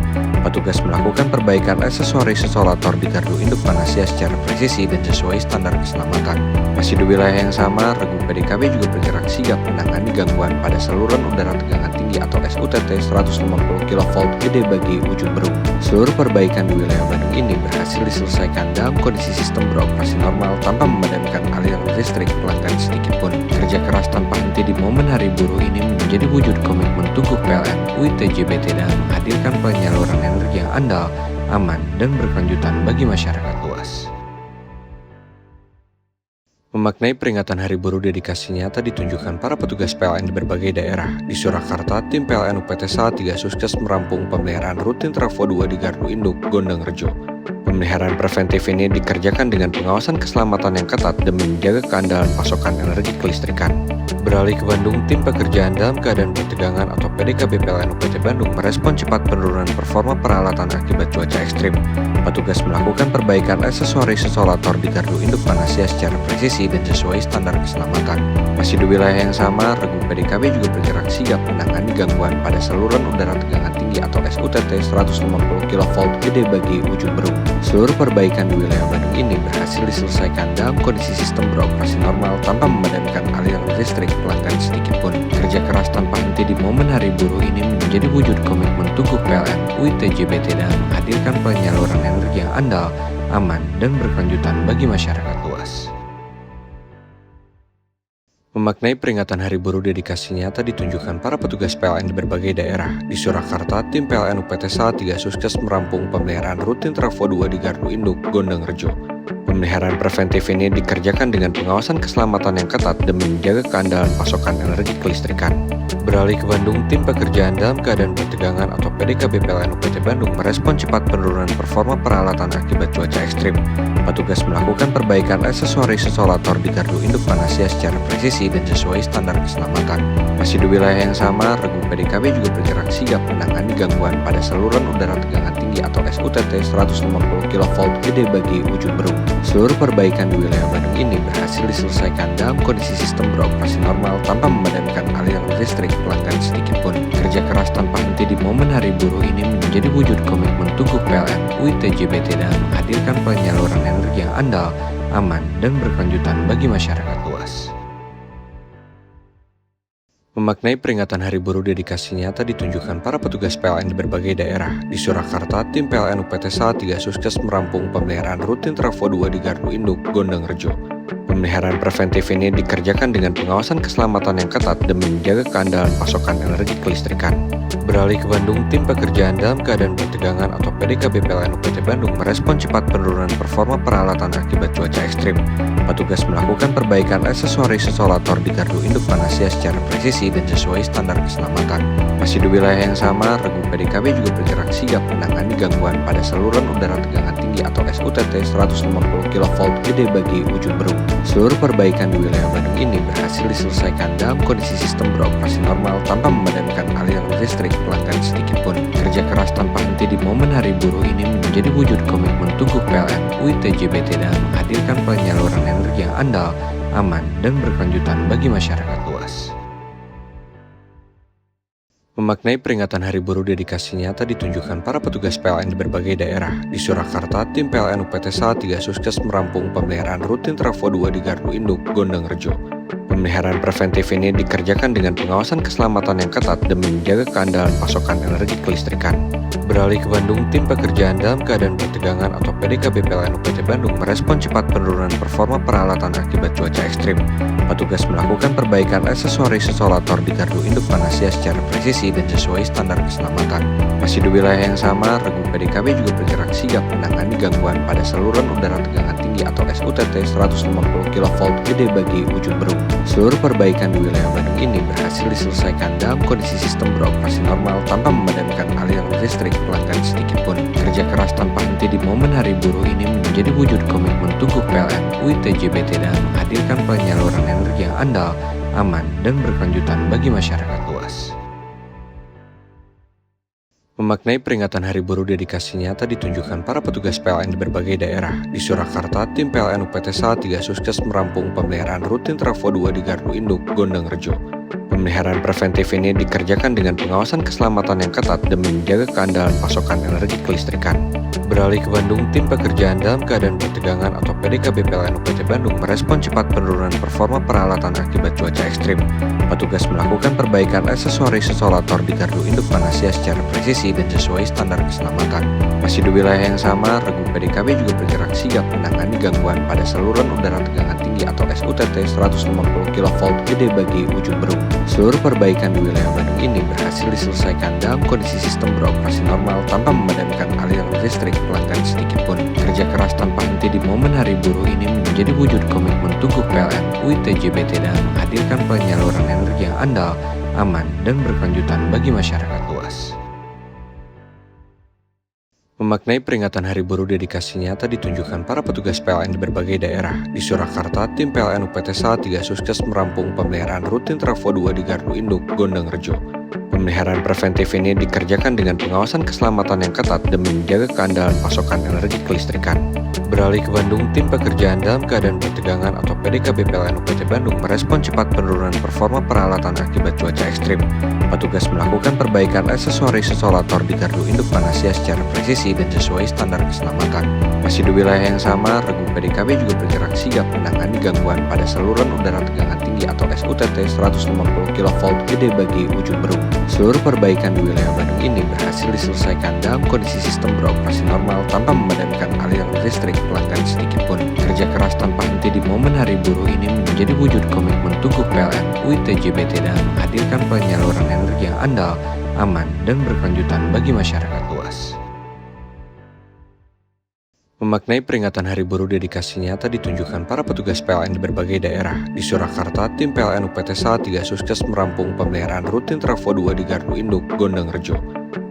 Petugas melakukan perbaikan aksesoris isolator di gardu induk Panasya secara presisi dan sesuai standar keselamatan. Masih di wilayah yang sama, regu PDKB juga bergerak sigap menangani gangguan pada saluran udara tegangan tinggi atau SUTT 150 kV Gede Bagi Ujung Berung. Seluruh perbaikan di wilayah Bandung ini berhasil diselesaikan dalam kondisi sistem beroperasi normal tanpa memadamkan aliran listrik pelanggan sedikit pun. Kerja keras tanpa henti di momen Hari Buruh ini menjadi wujud komitmen Tuguh PLN UIT JBT dalam menghadirkan penyaluran energi yang andal, aman, dan berkelanjutan bagi masyarakat luas. Memaknai peringatan Hari Buruh, dedikasi nyata ditunjukkan para petugas PLN di berbagai daerah. Di Surakarta, tim PLN UPT Salatiga sukses merampung pemeliharaan rutin Trafo 2 di Gardu Induk, Gondang Rejo. Pemeliharaan preventif ini dikerjakan dengan pengawasan keselamatan yang ketat demi menjaga keandalan pasokan energi kelistrikan. Beralih ke Bandung, tim pekerjaan dalam keadaan pertegangan atau PDKB PLN UPT Bandung merespon cepat penurunan performa peralatan akibat cuaca ekstrim. Petugas melakukan perbaikan aksesoris isolator di gardu induk Panasya secara presisi dan sesuai standar keselamatan. Masih di wilayah yang sama, regu PDKB juga bergerak sigap menangani gangguan pada saluran udara tegangan tinggi atau SUTT 150 kV Gede Bagi Ujung Berung. Seluruh perbaikan di wilayah Bandung ini berhasil diselesaikan dalam kondisi sistem beroperasi normal tanpa memadamkan aliran listrik pelanggan sedikit pun. Kerja keras tanpa henti di momen Hari Buruh ini menjadi wujud komitmen Tuguh PLN UIT JBT dalam menghadirkan penyaluran energi yang andal, aman, dan berkelanjutan bagi masyarakat luas. Memaknai peringatan Hari Buruh, dedikasi nyata ditunjukkan para petugas PLN di berbagai daerah. Di Surakarta, tim PLN UPT Salatiga sukses merampung pemeliharaan rutin Trafo 2 di Gardu Induk, Gondang Rejo. Pemeliharaan preventif ini dikerjakan dengan pengawasan keselamatan yang ketat demi menjaga keandalan pasokan energi kelistrikan. Beralih ke Bandung, tim pekerjaan dalam keadaan pertegangan atau PDKB PLN UPT Bandung merespon cepat penurunan performa peralatan akibat cuaca ekstrim. Petugas melakukan perbaikan aksesoris isolator di gardu induk Panasya secara presisi dan sesuai standar keselamatan. Masih di wilayah yang sama, regu PDKB juga bergerak sigap menangani gangguan pada saluran udara tegangan tinggi atau SUTT 150 kV Gede Bagi Ujung Berung. Seluruh perbaikan di wilayah Bandung ini berhasil diselesaikan dalam kondisi sistem beroperasi normal tanpa memadamkan aliran listrik pelanggan sedikit pun. Kerja keras tanpa henti di momen Hari Buruh ini menjadi wujud komitmen Tuguh PLN UIT JBT dalam menghadirkan penyaluran energi yang andal, aman, dan berkelanjutan bagi masyarakat luas. Memaknai peringatan Hari Buruh, dedikasi nyata ditunjukkan para petugas PLN di berbagai daerah. Di Surakarta, tim PLN UPT Salatiga sukses merampung pemeliharaan rutin Trafo 2 di Gardu Induk, Gondang Rejo. Pemeliharaan preventif ini dikerjakan dengan pengawasan keselamatan yang ketat demi menjaga keandalan pasokan energi kelistrikan. Beralih ke Bandung, tim pekerjaan dalam keadaan pertegangan atau PDKB PLN UPT Bandung merespon cepat penurunan performa peralatan akibat cuaca ekstrim. Petugas melakukan perbaikan aksesoris isolator di gardu induk Panasya secara presisi dan sesuai standar keselamatan. Masih di wilayah yang sama, regu PDKB juga bergerak sigap menangani gangguan pada saluran udara tegangan tinggi atau SUTT 150 kV Gede Bagi Ujung Berung. Seluruh perbaikan di wilayah Bandung ini berhasil diselesaikan dalam kondisi sistem beroperasi normal tanpa memadamkan aliran listrik pelanggan sedikit pun. Kerja keras tanpa henti di momen Hari Buruh ini menjadi wujud komitmen Tuguh PLN UIT JBT dalam menghadirkan penyaluran energi yang andal, aman, dan berkelanjutan bagi masyarakat luas. Memaknai peringatan Hari Buruh dedikasi nyata ditunjukkan para petugas PLN di berbagai daerah. Di Surakarta, tim PLN UPT Salatiga Suskes merampung pemeliharaan rutin Trafo 2 di Gardu Induk, Gondang Rejo. Pemeliharaan preventif ini dikerjakan dengan pengawasan keselamatan yang ketat demi menjaga keandalan pasokan energi kelistrikan. Beralih ke Bandung, tim pekerjaan dalam keadaan pertegangan atau PDKB PLN UPT Bandung merespon cepat penurunan performa peralatan akibat cuaca ekstrim. Petugas melakukan perbaikan aksesoris isolator di gardu induk Panasya secara presisi dan sesuai standar keselamatan. Masih di wilayah yang sama, regu PDKB juga bergerak sigap menangani gangguan pada saluran udara tegangan tinggi atau SUTT 150 kV Gede Bagi Ujung Berung. Seluruh perbaikan di wilayah Bandung ini berhasil diselesaikan dalam kondisi sistem beroperasi normal tanpa memadamkan aliran listrik pelanggan sedikit pun. Kerja keras tanpa henti di momen Hari Buruh ini menjadi wujud komitmen Tugu PLN UIT JBT dalam menghadirkan penyaluran energi yang andal, aman, dan berkelanjutan bagi masyarakat luas. Memaknai peringatan Hari Buruh dedikasi nyata ditunjukkan para petugas PLN di berbagai daerah. Di Surakarta, tim PLN UPT Salatiga Suskes merampung pemeliharaan rutin Trafo 2 di Gardu Induk, Gondang Rejo. Pemeliharaan preventif ini dikerjakan dengan pengawasan keselamatan yang ketat demi menjaga keandalan pasokan energi kelistrikan. Beralih ke Bandung, tim pekerjaan dalam keadaan pertegangan atau PDKB PLN UPT Bandung merespon cepat penurunan performa peralatan akibat cuaca ekstrim. Petugas melakukan perbaikan aksesoris isolator di gardu induk Panasya secara presisi dan sesuai standar keselamatan. Masih di wilayah yang sama, regu PDKB juga bergerak sigap menangani gangguan pada saluran udara tegangan tinggi atau SUTT 150 kV Gede Bagi Ujung Berung. Seluruh perbaikan di wilayah Bandung ini berhasil diselesaikan dalam kondisi sistem beroperasi normal tanpa memadamkan aliran listrik pelanggan sedikit pun. Kerja keras tanpa henti di momen Hari Buruh ini menjadi wujud komitmen Tugu PLN UIT JBT dalam menghadirkan penyaluran energi yang andal, aman, dan berkelanjutan bagi masyarakat luas. Memaknai peringatan Hari Buruh dedikasi nyata ditunjukkan para petugas PLN di berbagai daerah. Di Surakarta, tim PLN UPT Salatiga Suskes merampung pemeliharaan rutin Trafo 2 di Gardu Induk, Gondang Rejo. Pemeliharaan preventif ini dikerjakan dengan pengawasan keselamatan yang ketat demi menjaga keandalan pasokan energi kelistrikan. Beralih ke Bandung, tim pekerjaan dalam keadaan pertegangan atau PDKB PLN UPT Bandung merespon cepat penurunan performa peralatan akibat cuaca ekstrim. Petugas melakukan perbaikan aksesoris isolator di gardu induk Panasya secara presisi dan sesuai standar keselamatan. Masih di wilayah yang sama, regu PDKB juga bergerak sigap menangani gangguan pada saluran udara tegangan tinggi atau SUTT 150 kV Gede Bagi Ujung Berung. Seluruh perbaikan di wilayah Bandung ini berhasil diselesaikan dalam kondisi sistem beroperasi normal tanpa memadamkan aliran listrik pelanggan sedikit pun. Kerja keras tanpa henti di momen Hari Buruh ini menjadi wujud komitmen Tugu PLN UIT JBT dalam menghadirkan penyaluran energi yang andal, aman, dan berkelanjutan bagi masyarakat luas. Memaknai peringatan Hari Buruh dedikasi nyata ditunjukkan para petugas PLN di berbagai daerah. Di Surakarta, tim PLN UPT Salatiga Suskes merampung pemeliharaan rutin Trafo 2 di Gardu Induk, Gondang Rejo.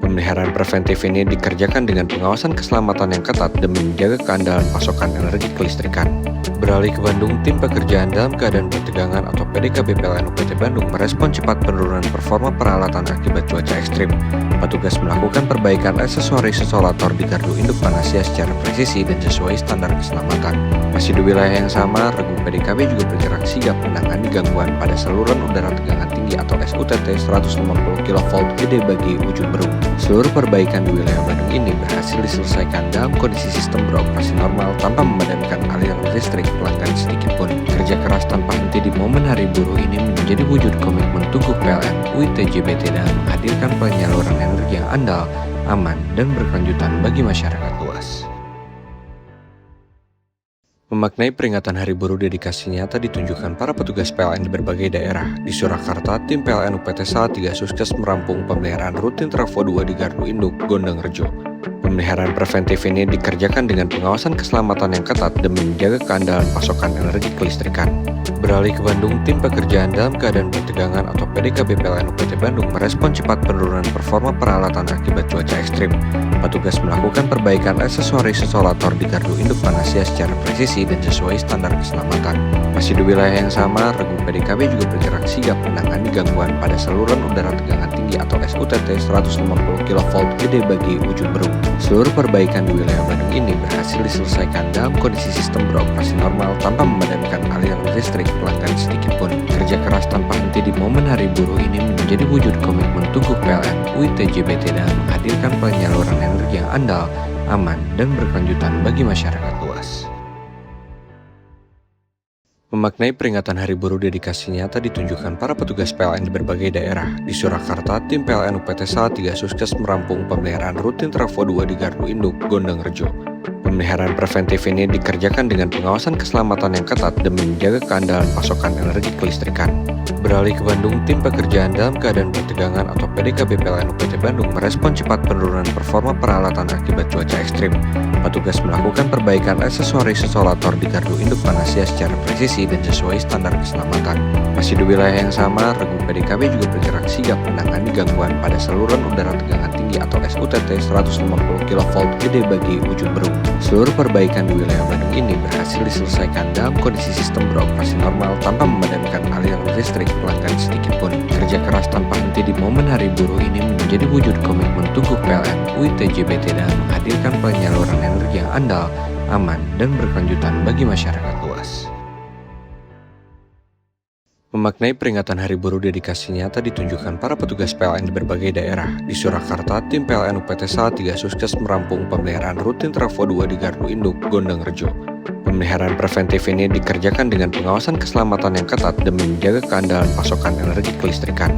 Pemeliharaan preventif ini dikerjakan dengan pengawasan keselamatan yang ketat demi menjaga keandalan pasokan energi kelistrikan. Beralih ke Bandung, tim pekerjaan dalam keadaan pertegangan atau PDKB PLN UPT Bandung merespon cepat penurunan performa peralatan akibat cuaca ekstrim. Petugas melakukan perbaikan aksesoris isolator di gardu induk Panasya secara presisi dan sesuai standar keselamatan. Masih di wilayah yang sama, regu PDKB juga bergerak sigap menangani gangguan pada saluran udara tegangan tinggi atau SUTT 150 kV Gede Bagi Ujung Berung. Seluruh perbaikan di wilayah Bandung ini berhasil diselesaikan dalam kondisi sistem beroperasi normal tanpa memadamkan aliran listrik pelanggan sedikit pun. Kerja keras tanpa henti di momen Hari Buruh ini menjadi wujud komitmen Tugu PLN UIT JBT dalam menghadirkan penyaluran energi yang andal, aman, dan berkelanjutan bagi masyarakat luas. Memaknai peringatan Hari Buruh dedikasi nyata ditunjukkan para petugas PLN di berbagai daerah. Di Surakarta, tim PLN UPT Salatiga Suskes merampung pemeliharaan rutin Trafo 2 di Gardu Induk, Gondang Rejo. Pemeliharaan preventif ini dikerjakan dengan pengawasan keselamatan yang ketat demi menjaga keandalan pasokan energi kelistrikan. Beralih ke Bandung, tim pekerjaan dalam keadaan pertegangan atau PDKB PLN UPT Bandung merespon cepat penurunan performa peralatan akibat cuaca ekstrim. Petugas melakukan perbaikan aksesoris isolator di gardu induk Panasya secara presisi dan sesuai standar keselamatan. Masih di wilayah yang sama, regu PDKB juga bergerak sigap menangani gangguan pada saluran udara tegangan tinggi atau SUTT 150 kV Gede Bagi Ujung Berung. Seluruh perbaikan di wilayah Bandung ini berhasil diselesaikan dalam kondisi sistem beroperasi normal tanpa memadamkan aliran listrik pelanggan sedikit pun. Kerja keras tanpa henti di momen Hari Buruh ini menjadi wujud komitmen Tugu PLN UIT JBT dalam menghadirkan penyaluran energi yang andal, aman, dan berkelanjutan bagi masyarakat luas. Memaknai peringatan Hari Buruh, dedikasi nyata ditunjukkan para petugas PLN di berbagai daerah. Di Surakarta, tim PLN UPT Salatiga Sukses merampung pemeliharaan rutin Trafo 2 di Gardu Induk, Gondang Rejo. Pemeliharaan preventif ini dikerjakan dengan pengawasan keselamatan yang ketat demi menjaga keandalan pasokan energi kelistrikan. Beralih ke Bandung, tim pekerjaan dalam keadaan bertegangan atau PDKB PLN UPT Bandung merespon cepat penurunan performa peralatan akibat cuaca ekstrim. Petugas melakukan perbaikan aksesoris isolator di Gardu Induk Panasya secara presisi dan sesuai standar keselamatan. Masih di wilayah yang sama, regu PDKB juga bergerak sigap menangani gangguan pada saluran udara tegangan tinggi atau SUTT 150 kV gede bagi ujung berung. Seluruh perbaikan di wilayah Bandung ini berhasil diselesaikan dalam kondisi sistem beroperasi normal tanpa memadamkan aliran listrik pelanggan sedikit pun. Kerja keras tanpa henti di momen Hari Buruh ini menjadi wujud komitmen Tugu PLN UIT JBT dalam menghadirkan penyaluran energi yang andal, aman, dan berkelanjutan bagi masyarakat luas. Memaknai peringatan Hari Buruh, dedikasi nyata ditunjukkan para petugas PLN di berbagai daerah. Di Surakarta, tim PLN UPT Salatiga Sukses merampung pemeliharaan rutin Trafo 2 di Gardu Induk, Gondang Rejo. Pemeliharaan preventif ini dikerjakan dengan pengawasan keselamatan yang ketat demi menjaga keandalan pasokan energi kelistrikan.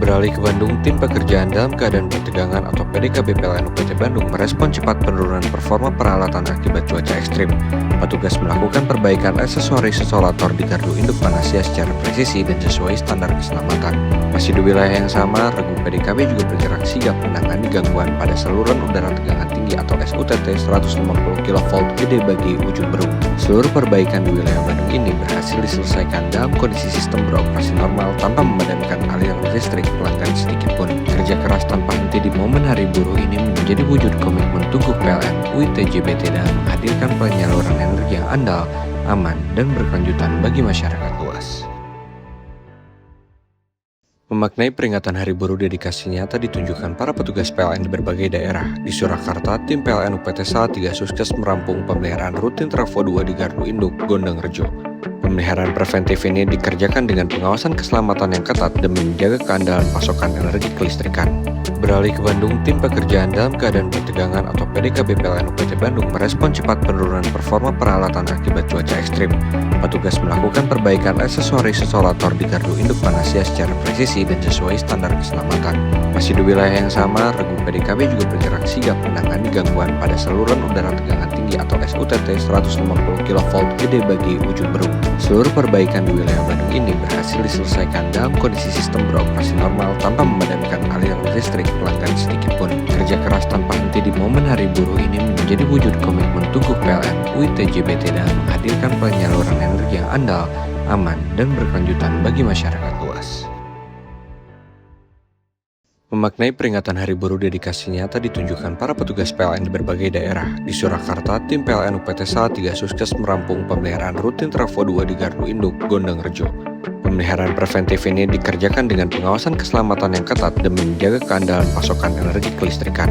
Beralih ke Bandung, tim pekerjaan dalam keadaan bertegangan atau PDKB PLN UPT Bandung merespon cepat penurunan performa peralatan akibat cuaca ekstrim. Petugas melakukan perbaikan aksesoris isolator di Gardu Induk Panasya secara presisi dan sesuai standar keselamatan. Masih di wilayah yang sama, regu PDKB juga bergerak sigap menangani gangguan pada saluran udara tegangan tinggi atau SUTT 150 kV gede bagi ujung berung. Seluruh perbaikan di wilayah Bandung ini berhasil diselesaikan dalam kondisi sistem beroperasi normal tanpa memadamkan aliran listrik pelanggan sedikit pun. Kerja keras tanpa henti di momen Hari Buruh ini menjadi wujud komitmen Tugu PLN UIT JBT dalam menghadirkan penyaluran energi yang andal, aman, dan berkelanjutan bagi masyarakat luas. Memaknai peringatan Hari Buruh, dedikasi nyata ditunjukkan para petugas PLN di berbagai daerah. Di Surakarta, tim PLN UPT Salatiga Sukses merampung pemeliharaan rutin Trafo 2 di Gardu Induk, Gondang Rejo. Pemeliharaan preventif ini dikerjakan dengan pengawasan keselamatan yang ketat demi menjaga keandalan pasokan energi kelistrikan. Beralih ke Bandung, tim pekerjaan dalam keadaan bertegangan atau PDKB PLN UPT Bandung merespon cepat penurunan performa peralatan akibat cuaca ekstrim. Petugas melakukan perbaikan aksesoris isolator di Gardu Induk Panasya secara presisi dan sesuai standar keselamatan. Masih di wilayah yang sama, regu PDKB juga bergerak sigap menangani gangguan pada saluran udara tegangan tinggi atau SUTT 150 kV gede bagi ujung berung. Seluruh perbaikan di wilayah Bandung ini berhasil diselesaikan dalam kondisi sistem beroperasi normal tanpa memadamkan aliran listrik pelanggan sedikit pun. Kerja keras tanpa henti di momen Hari Buruh ini menjadi wujud komitmen Tugu PLN UIT JBT dalam menghadirkan penyaluran energi yang andal, aman, dan berkelanjutan bagi masyarakat luas. Memaknai peringatan Hari Buruh, dedikasi nyata ditunjukkan para petugas PLN di berbagai daerah. Di Surakarta, tim PLN UPT Salatiga Sukses merampung pemeliharaan rutin Trafo 2 di Gardu Induk, Gondang Rejo. Pemeliharaan preventif ini dikerjakan dengan pengawasan keselamatan yang ketat demi menjaga keandalan pasokan energi kelistrikan.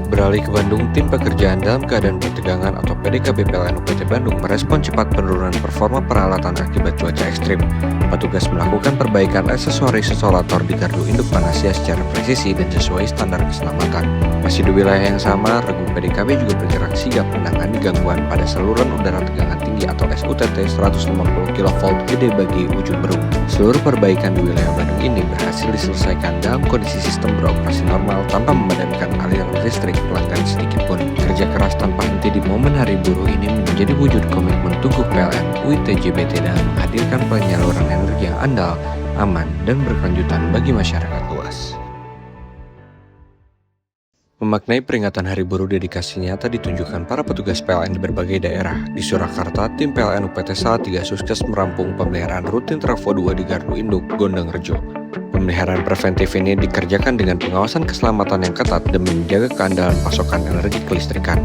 Beralih ke Bandung, tim pekerjaan dalam keadaan bertegangan atau PDKB PLN UPT Bandung merespon cepat penurunan performa peralatan akibat cuaca ekstrim. Petugas melakukan perbaikan aksesoris isolator di Gardu Induk Panasya secara presisi dan sesuai standar keselamatan. Masih di wilayah yang sama, regu PDKB juga bergerak sigap menangani gangguan pada saluran udara tegangan tinggi atau SUTT 150 kV gede bagi ujung berung. Seluruh perbaikan di wilayah Bandung ini berhasil diselesaikan dalam kondisi sistem beroperasi normal tanpa memadamkan aliran listrik pelanggan sedikit pun. Kerja keras tanpa henti di momen Hari Buruh ini menjadi wujud komitmen Tugu PLN UIT JBT dalam menghadirkan penyaluran energi yang andal, aman, dan berkelanjutan bagi masyarakat luas. Memaknai peringatan Hari Buruh, dedikasi nyata ditunjukkan para petugas PLN di berbagai daerah. Di Surakarta, tim PLN UPT Salatiga Sukses merampung pemeliharaan rutin Trafo 2 di Gardu Induk, Gondang Rejo. Pemeliharaan preventif ini dikerjakan dengan pengawasan keselamatan yang ketat demi menjaga keandalan pasokan energi kelistrikan.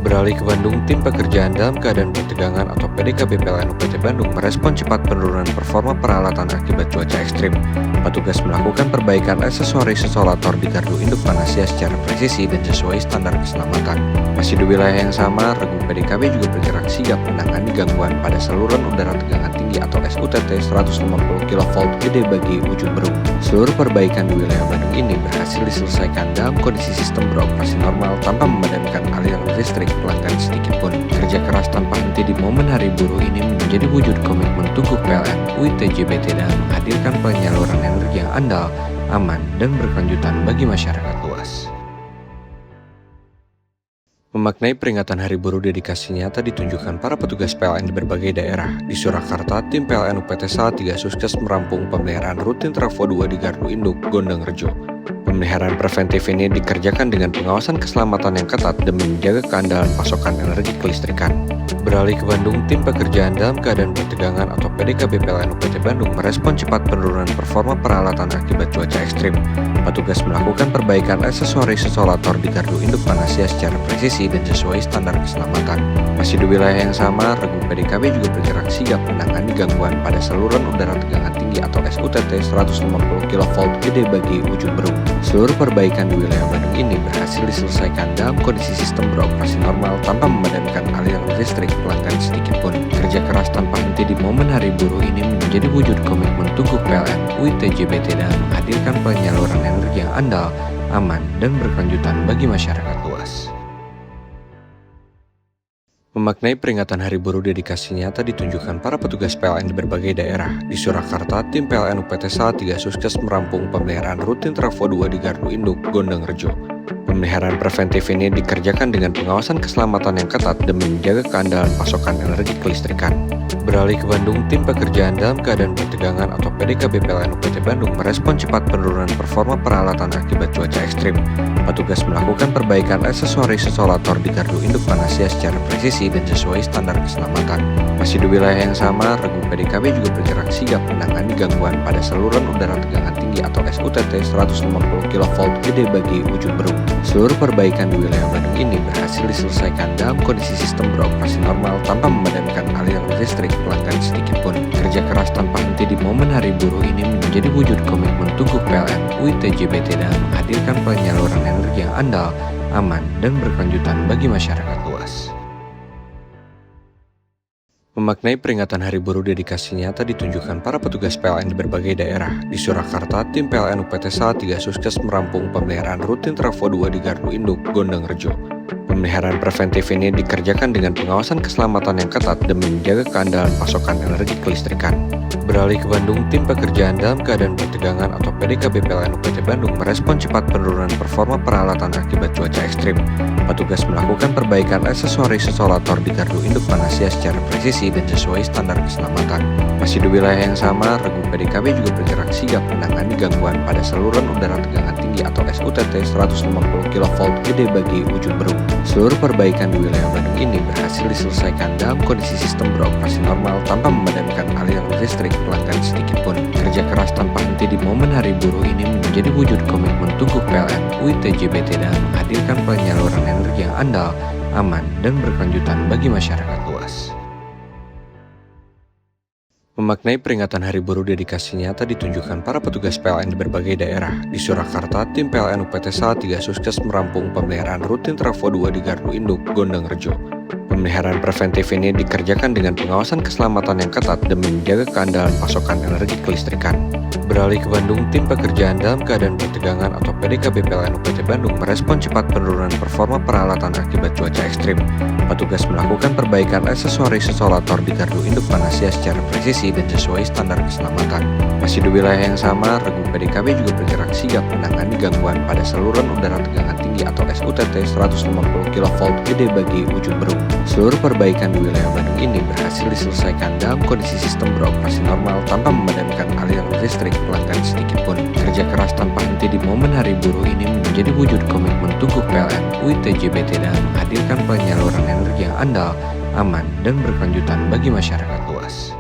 Beralih ke Bandung, tim pekerjaan dalam keadaan bertegangan atau PDKB PLN UPT Bandung merespon cepat penurunan performa peralatan akibat cuaca ekstrim. Petugas melakukan perbaikan aksesoris isolator di Gardu Induk Panasya secara presisi dan sesuai standar keselamatan. Masih di wilayah yang sama, regu PDKB juga bergerak sigap menangani gangguan pada saluran udara tegangan tinggi atau SUTT 150 kV Gede Bagi Ujung Berung. Seluruh perbaikan di wilayah Bandung ini berhasil diselesaikan dalam kondisi sistem beroperasi normal tanpa memadamkan aliran listrik pelanggan sedikit pun. Kerja keras tanpa henti di momen Hari Buruh ini menjadi wujud komitmen Tugu PLN UIT JBT dalam menghadirkan penyaluran energi yang andal, aman, dan berkelanjutan bagi masyarakat luas. Memaknai peringatan Hari Buruh, dedikasi nyata ditunjukkan para petugas PLN di berbagai daerah. Di Surakarta, tim PLN UPT Salatiga sukses merampung pemeliharaan rutin Trafo 2 di Gardu Induk, Gondang Rejo. Pemeliharaan preventif ini dikerjakan dengan pengawasan keselamatan yang ketat demi menjaga keandalan pasokan energi kelistrikan. Beralih ke Bandung, tim pekerjaan dalam keadaan pertegangan atau PDKB PLN UPT Bandung merespon cepat penurunan performa peralatan akibat cuaca ekstrim. Petugas melakukan perbaikan aksesoris isolator di Gardu Induk Panasya secara presisi dan sesuai standar keselamatan. Masih di wilayah yang sama, Regu PDKB juga bergerak sigap menangani gangguan pada saluran udara tegangan tinggi atau SUTT 150 kV Gede Bagi Ujung Berung. Seluruh perbaikan di wilayah Bandung ini berhasil diselesaikan dalam kondisi sistem beroperasi normal tanpa memadamkan aliran listrik pelanggan sedikit pun. Kerja keras tanpa henti di momen Hari Buruh ini menjadi wujud komitmen Tugu PLN UIT JBT dalam menghadirkan penyaluran energi yang andal, aman, dan berkelanjutan bagi masyarakat luas. Memaknai peringatan Hari Buruh, dedikasi nyata ditunjukkan para petugas PLN di berbagai daerah. Di Surakarta, tim PLN UPT Salatiga sukses merampung pemeliharaan rutin Trafo 2 di Gardu Induk, Gondang Rejo. Pemeliharaan preventif ini dikerjakan dengan pengawasan keselamatan yang ketat demi menjaga keandalan pasokan energi kelistrikan. Beralih ke Bandung, tim pekerjaan dalam keadaan pertegangan atau PDKB PLN UPT Bandung merespon cepat penurunan performa peralatan akibat cuaca ekstrim. Petugas melakukan perbaikan aksesoris isolator di Gardu Induk Panasya secara presisi dan sesuai standar keselamatan. Masih di wilayah yang sama, Regu PDKB juga bergerak sigap menangani gangguan pada saluran udara tegangan tinggi atau SUTT 150 kV Gede Bagi Ujung Berung. Seluruh perbaikan di wilayah Bandung ini berhasil diselesaikan dalam kondisi sistem beroperasi normal tanpa memadamkan aliran listrik pelanggan sedikit pun. Kerja keras tanpa henti di momen Hari Buruh ini menjadi wujud komitmen Tugu PLN UIT JBT dalam menghadirkan penyaluran energi yang andal, aman, dan berkelanjutan bagi masyarakat luas. Memaknai peringatan Hari Buruh, dedikasi nyata ditunjukkan para petugas PLN di berbagai daerah. Di Surakarta, tim PLN UPT Salatiga sukses merampung pemeliharaan rutin Trafo 2 di Gardu Induk, Gondang Rejo. Pemeliharaan preventif ini dikerjakan dengan pengawasan keselamatan yang ketat demi menjaga keandalan pasokan energi kelistrikan. Beralih ke Bandung, tim pekerjaan dalam keadaan pertegangan atau PDKB PLN UPT Bandung merespon cepat penurunan performa peralatan akibat cuaca ekstrim. Petugas melakukan perbaikan aksesoris isolator di Gardu Induk Panasya secara presisi dan sesuai standar keselamatan. Masih di wilayah yang sama, Regu PDKB juga bergerak sigap menangani gangguan pada saluran udara tegangan tinggi atau SUTT 150 kV Gede Bagi Ujung Berung. Seluruh perbaikan di wilayah Bandung ini berhasil diselesaikan dalam kondisi sistem beroperasi normal tanpa memadamkan aliran listrik pelanggan sedikit pun. Kerja keras tanpa henti di momen Hari Buruh ini menjadi wujud komitmen Tugu PLN UIT JBT dalam menghadirkan penyaluran energi yang andal, aman, dan berkelanjutan bagi masyarakat luas. Memaknai peringatan Hari Buruh, dedikasi nyata ditunjukkan para petugas PLN di berbagai daerah. Di Surakarta, tim PLN UPT Salatiga sukses merampung pemeliharaan rutin Trafo 2 di Gardu Induk, Gondang Rejo. Pemeliharaan preventif ini dikerjakan dengan pengawasan keselamatan yang ketat demi menjaga keandalan pasokan energi kelistrikan. Beralih ke Bandung, tim pekerjaan dalam keadaan pertegangan atau PDKB PLN UPT Bandung merespon cepat penurunan performa peralatan akibat cuaca ekstrim. Petugas melakukan perbaikan aksesoris isolator di Gardu Induk Panasya secara presisi dan sesuai standar keselamatan. Masih di wilayah yang sama, Regu PDKB juga bergerak sigap menangani gangguan pada saluran udara tegangan tinggi atau SUTT 150 kV Gede Bagi Ujung Berung. Seluruh perbaikan di wilayah Bandung ini berhasil diselesaikan dalam kondisi sistem beroperasi normal tanpa memadamkan aliran listrik pelanggan sedikit pun. Kerja keras tanpa henti di momen Hari Buruh ini menjadi wujud komitmen Tugu PLN UIT JBT dalam menghadirkan penyaluran energi yang andal, aman, dan berkelanjutan bagi masyarakat luas.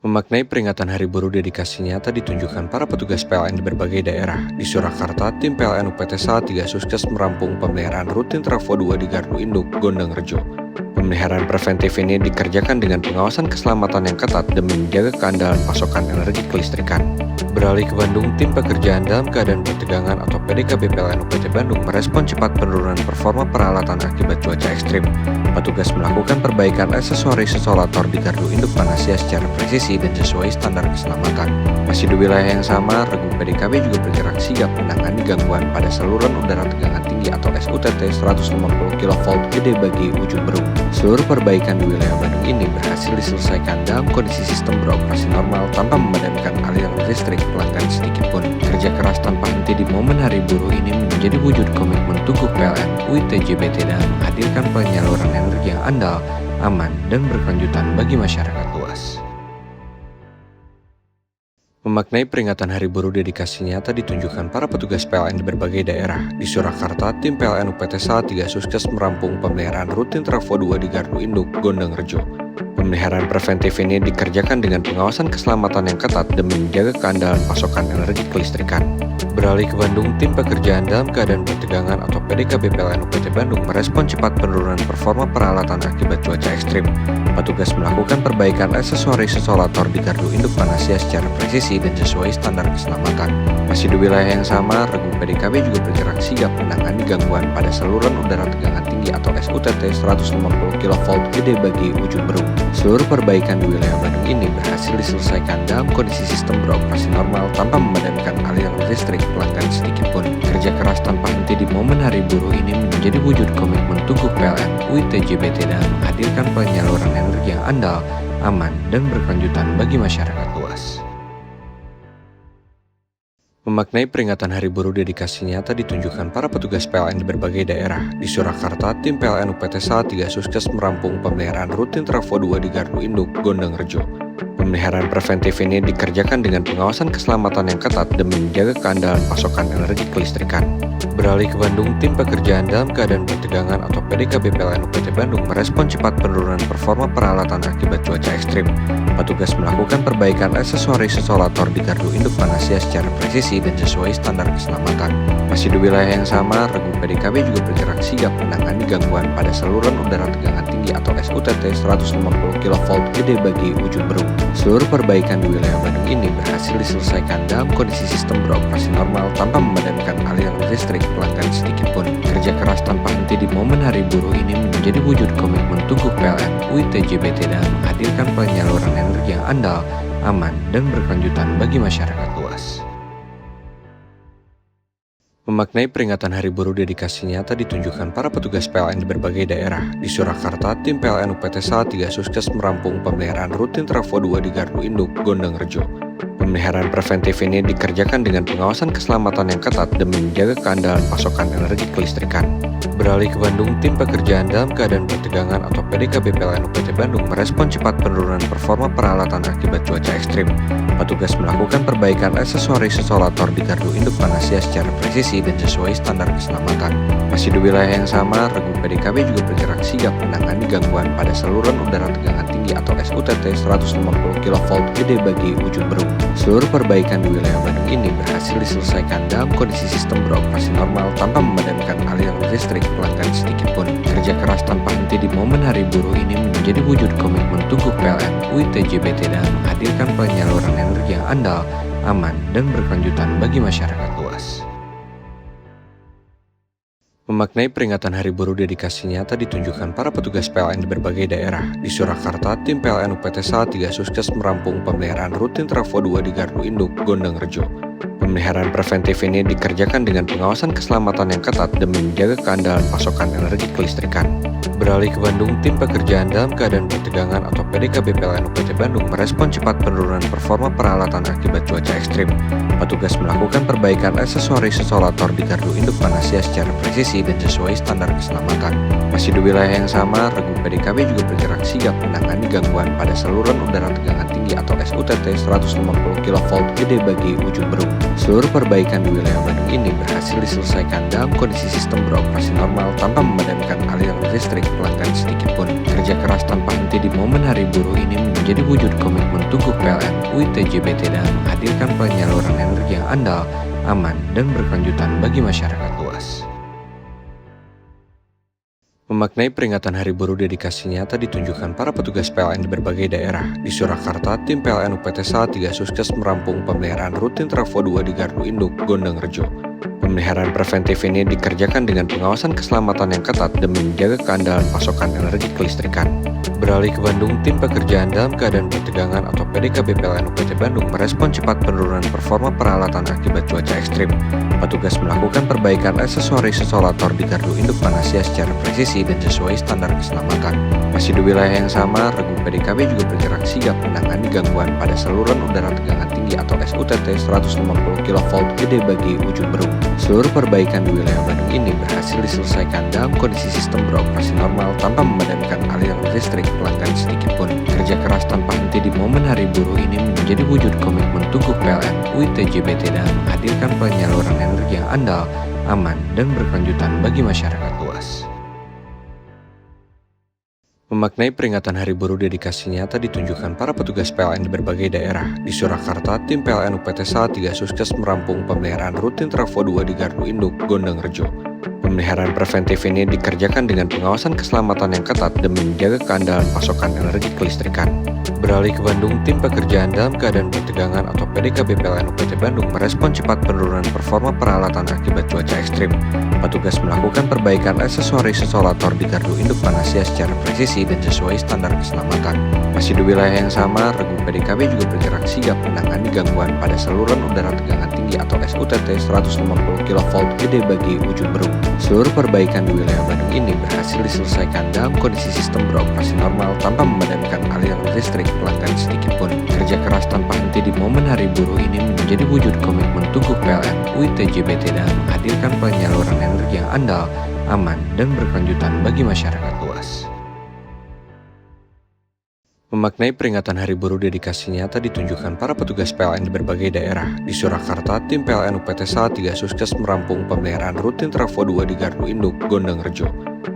Memaknai peringatan Hari Buruh, dedikasi nyata ditunjukkan para petugas PLN di berbagai daerah. Di Surakarta, tim PLN UPT Salatiga sukses merampung pemeliharaan rutin Trafo 2 di Gardu Induk, Gondang Rejo. Pemeliharaan preventif ini dikerjakan dengan pengawasan keselamatan yang ketat demi menjaga keandalan pasokan energi kelistrikan. Beralih ke Bandung, tim pekerjaan dalam keadaan pertegangan atau PDKB PLN UPT Bandung merespon cepat penurunan performa peralatan akibat cuaca ekstrim. Petugas melakukan perbaikan aksesoris isolator di gardu induk Panasya secara presisi dan sesuai standar keselamatan. Masih di wilayah yang sama, regu PDKB juga bergerak sigap menangani gangguan pada saluran udara tegangan tinggi atau SUTT 150 kV Gede Bagi Ujung Berung. Seluruh perbaikan di wilayah Bandung ini berhasil diselesaikan dalam kondisi sistem beroperasi normal tanpa memadamkan aliran listrik pelanggan sedikit pun. Kerja keras tanpa henti di momen Hari Buruh ini menjadi wujud komitmen Tugu PLN UIT JBT dalam menghadirkan penyaluran energi yang andal, aman, dan berkelanjutan bagi masyarakat luas. Memaknai peringatan Hari Buruh, dedikasi nyata ditunjukkan para petugas PLN di berbagai daerah. Di Surakarta, tim PLN UPT Salatiga Suskes merampung pemeliharaan rutin Trafo 2 di Gardu Induk, Gondang Rejo. Pemeliharaan preventif ini dikerjakan dengan pengawasan keselamatan yang ketat demi menjaga keandalan pasokan energi kelistrikan. Beralih ke Bandung, tim pekerjaan dalam keadaan pertegangan atau PDKB PLN UPT Bandung merespon cepat penurunan performa peralatan akibat cuaca ekstrim. Petugas melakukan perbaikan aksesoris isolator di gardu induk Panasya secara presisi dan sesuai standar keselamatan. Masih di wilayah yang sama, regu PDKB juga bergerak sigap menangani gangguan pada saluran udara tegangan tinggi atau SUTT 150 kV Gede Bagi Ujung Berung. Seluruh perbaikan di wilayah Bandung ini berhasil diselesaikan dalam kondisi sistem beroperasi normal tanpa memadamkan aliran listrik pelanggan sedikit pun. Kerja keras tanpa henti di momen Hari Buruh ini menjadi wujud komitmen Tugu PLN UIT JBT dalam menghadirkan penyaluran energi yang andal, aman, dan berkelanjutan bagi masyarakat luas. Memaknai peringatan Hari Buruh, dedikasi nyata ditunjukkan para petugas PLN di berbagai daerah. Di Surakarta, tim PLN UPT Salatiga Suskes merampung pemeliharaan rutin Trafo 2 di Gardu Induk, Gondang Rejo. Pemeliharaan preventif ini dikerjakan dengan pengawasan keselamatan yang ketat demi menjaga keandalan pasokan energi kelistrikan. Beralih ke Bandung, tim pekerjaan dalam keadaan pertegangan atau PDKB PLN UPT Bandung merespon cepat penurunan performa peralatan akibat cuaca ekstrim. Petugas melakukan perbaikan aksesoris isolator di gardu induk Panasya secara presisi dan sesuai standar keselamatan. Masih di wilayah yang sama, regu PDKB juga bergerak sigap menangani gangguan pada saluran udara tegangan tinggi atau SUTT 150 kV Gede Bagi Ujung Berung. Seluruh perbaikan di wilayah Bandung ini berhasil diselesaikan dalam kondisi sistem beroperasi normal tanpa memadamkan aliran listrik pelanggan sedikit pun. Kerja keras tanpa henti di momen Hari Buruh ini menjadi wujud komitmen Tugu PLN UIT JBT dalam menghadirkan penyaluran energi yang andal, aman, dan berkelanjutan bagi masyarakat luas. Memaknai peringatan Hari Buruh, dedikasi nyata ditunjukkan para petugas PLN di berbagai daerah. Di Surakarta, tim PLN UPT Salatiga Suskes merampung pemeliharaan rutin Trafo 2 di Gardu Induk, Gondang Rejo. Pemeliharaan preventif ini dikerjakan dengan pengawasan keselamatan yang ketat demi menjaga keandalan pasokan energi kelistrikan. Beralih ke Bandung, tim pekerjaan dalam keadaan pertegangan atau PDKB PLN UPT Bandung merespon cepat penurunan performa peralatan akibat cuaca ekstrim. Petugas melakukan perbaikan aksesoris isolator di gardu induk Panasya secara presisi dan sesuai standar keselamatan. Masih di wilayah yang sama, regu PDKB juga bergerak sigap menangani gangguan pada saluran udara tegangan tinggi atau SUTT 150 kV Gede Bagi Ujung Berung. Seluruh perbaikan di wilayah Bandung ini berhasil diselesaikan dalam kondisi sistem beroperasi normal tanpa memadamkan aliran listrik pelanggan sedikit pun. Kerja keras tanpa henti di momen Hari Buruh ini menjadi wujud komitmen Tugu PLN UIT JBT dalam menghadirkan penyaluran energi yang andal, aman, dan berkelanjutan bagi masyarakat luas. Memaknai peringatan Hari Buruh, dedikasi nyata ditunjukkan para petugas PLN di berbagai daerah. Di Surakarta, tim PLN UPT Salatiga Suskes merampung pemeliharaan rutin Trafo 2 di Gardu Induk, Gondang Rejo. Pemeliharaan preventif ini dikerjakan dengan pengawasan keselamatan yang ketat demi menjaga keandalan pasokan energi kelistrikan. Beralih ke Bandung, tim pekerjaan dalam keadaan pertegangan atau PDKB PLN UPT Bandung merespon cepat penurunan performa peralatan akibat cuaca ekstrim. Petugas melakukan perbaikan aksesoris isolator di gardu induk Panasya secara presisi dan sesuai standar keselamatan. Masih di wilayah yang sama, regu PDKB juga bergerak sigap menangani gangguan pada saluran udara tegangan tinggi atau SUTT 150 kV Gede Bagi Ujung Berung. Seluruh perbaikan di wilayah Bandung ini berhasil diselesaikan dalam kondisi sistem beroperasi normal tanpa memadamkan aliran listrik pelanggan sedikit pun. Kerja keras tanpa henti di momen Hari Buruh ini menjadi wujud komitmen Tugu PLN UIT JBT dalam menghadirkan penyaluran energi yang andal, aman, dan berkelanjutan bagi masyarakat luas. Memaknai peringatan Hari Buruh dedikasi nyata ditunjukkan para petugas PLN di berbagai daerah. Di Surakarta, tim PLN UPT Salatiga Sukses merampung pemeliharaan rutin Trafo 2 di Gardu Induk, Gondang Rejo. Pemeliharaan preventif ini dikerjakan dengan pengawasan keselamatan yang ketat demi menjaga keandalan pasokan energi kelistrikan. Beralih ke Bandung, tim pekerjaan dalam keadaan pertegangan atau PDKB PLN UPT Bandung merespon cepat penurunan performa peralatan akibat cuaca ekstrim. Petugas melakukan perbaikan aksesoris isolator di gardu induk Panasya secara presisi dan sesuai standar keselamatan. Masih di wilayah yang sama, Regu PDKB juga bergerak sigap menangani gangguan pada saluran udara tegangan tinggi atau SUTT 150 kV Gede Bagi Ujung Berung. Seluruh perbaikan di wilayah Bandung ini berhasil diselesaikan dalam kondisi sistem beroperasi normal tanpa memadamkan aliran listrik pelanggan sedikit pun. Kerja keras tanpa henti di momen Hari Buruh ini menjadi wujud komitmen Tuguh PLN UIT JBT dalam menghadirkan penyaluran energi yang andal, aman, dan berkelanjutan bagi masyarakat luas. Memaknai peringatan Hari Buruh dedikasi nyata ditunjukkan para petugas PLN di berbagai daerah. Di Surakarta, tim PLN UPT Salatiga Sukses merampung pemeliharaan rutin Trafo 2 di Gardu Induk, Gondang Rejo. Pemeliharaan preventif ini dikerjakan dengan pengawasan keselamatan yang ketat demi menjaga keandalan pasokan energi kelistrikan. Beralih ke Bandung, tim pekerjaan dalam keadaan pertegangan atau PDKB PLN UPT Bandung merespon cepat penurunan performa peralatan akibat cuaca ekstrim. Petugas melakukan perbaikan aksesoris isolator di gardu induk Panasya secara presisi dan sesuai standar keselamatan. Masih di wilayah yang sama, Regu PDKB juga bergerak sigap menangani gangguan pada saluran udara tegangan tinggi atau SUTT 150 kV Gede Bagi Ujung Berung. Seluruh perbaikan di wilayah Bandung ini berhasil diselesaikan dalam kondisi sistem beroperasi normal tanpa memadamkan aliran listrik pelanggan sedikit pun. Kerja keras tanpa henti di momen Hari Buruh ini menjadi wujud komitmen Tuguh PLN UIT JBT dalam menghadirkan penyaluran energi yang andal, aman, dan berkelanjutan bagi masyarakat luas. Memaknai peringatan Hari Buruh dedikasi nyata ditunjukkan para petugas PLN di berbagai daerah. Di Surakarta, tim PLN UPT Salatiga Sukses merampung pemeliharaan rutin Trafo 2 di Gardu Induk, Gondang Rejo.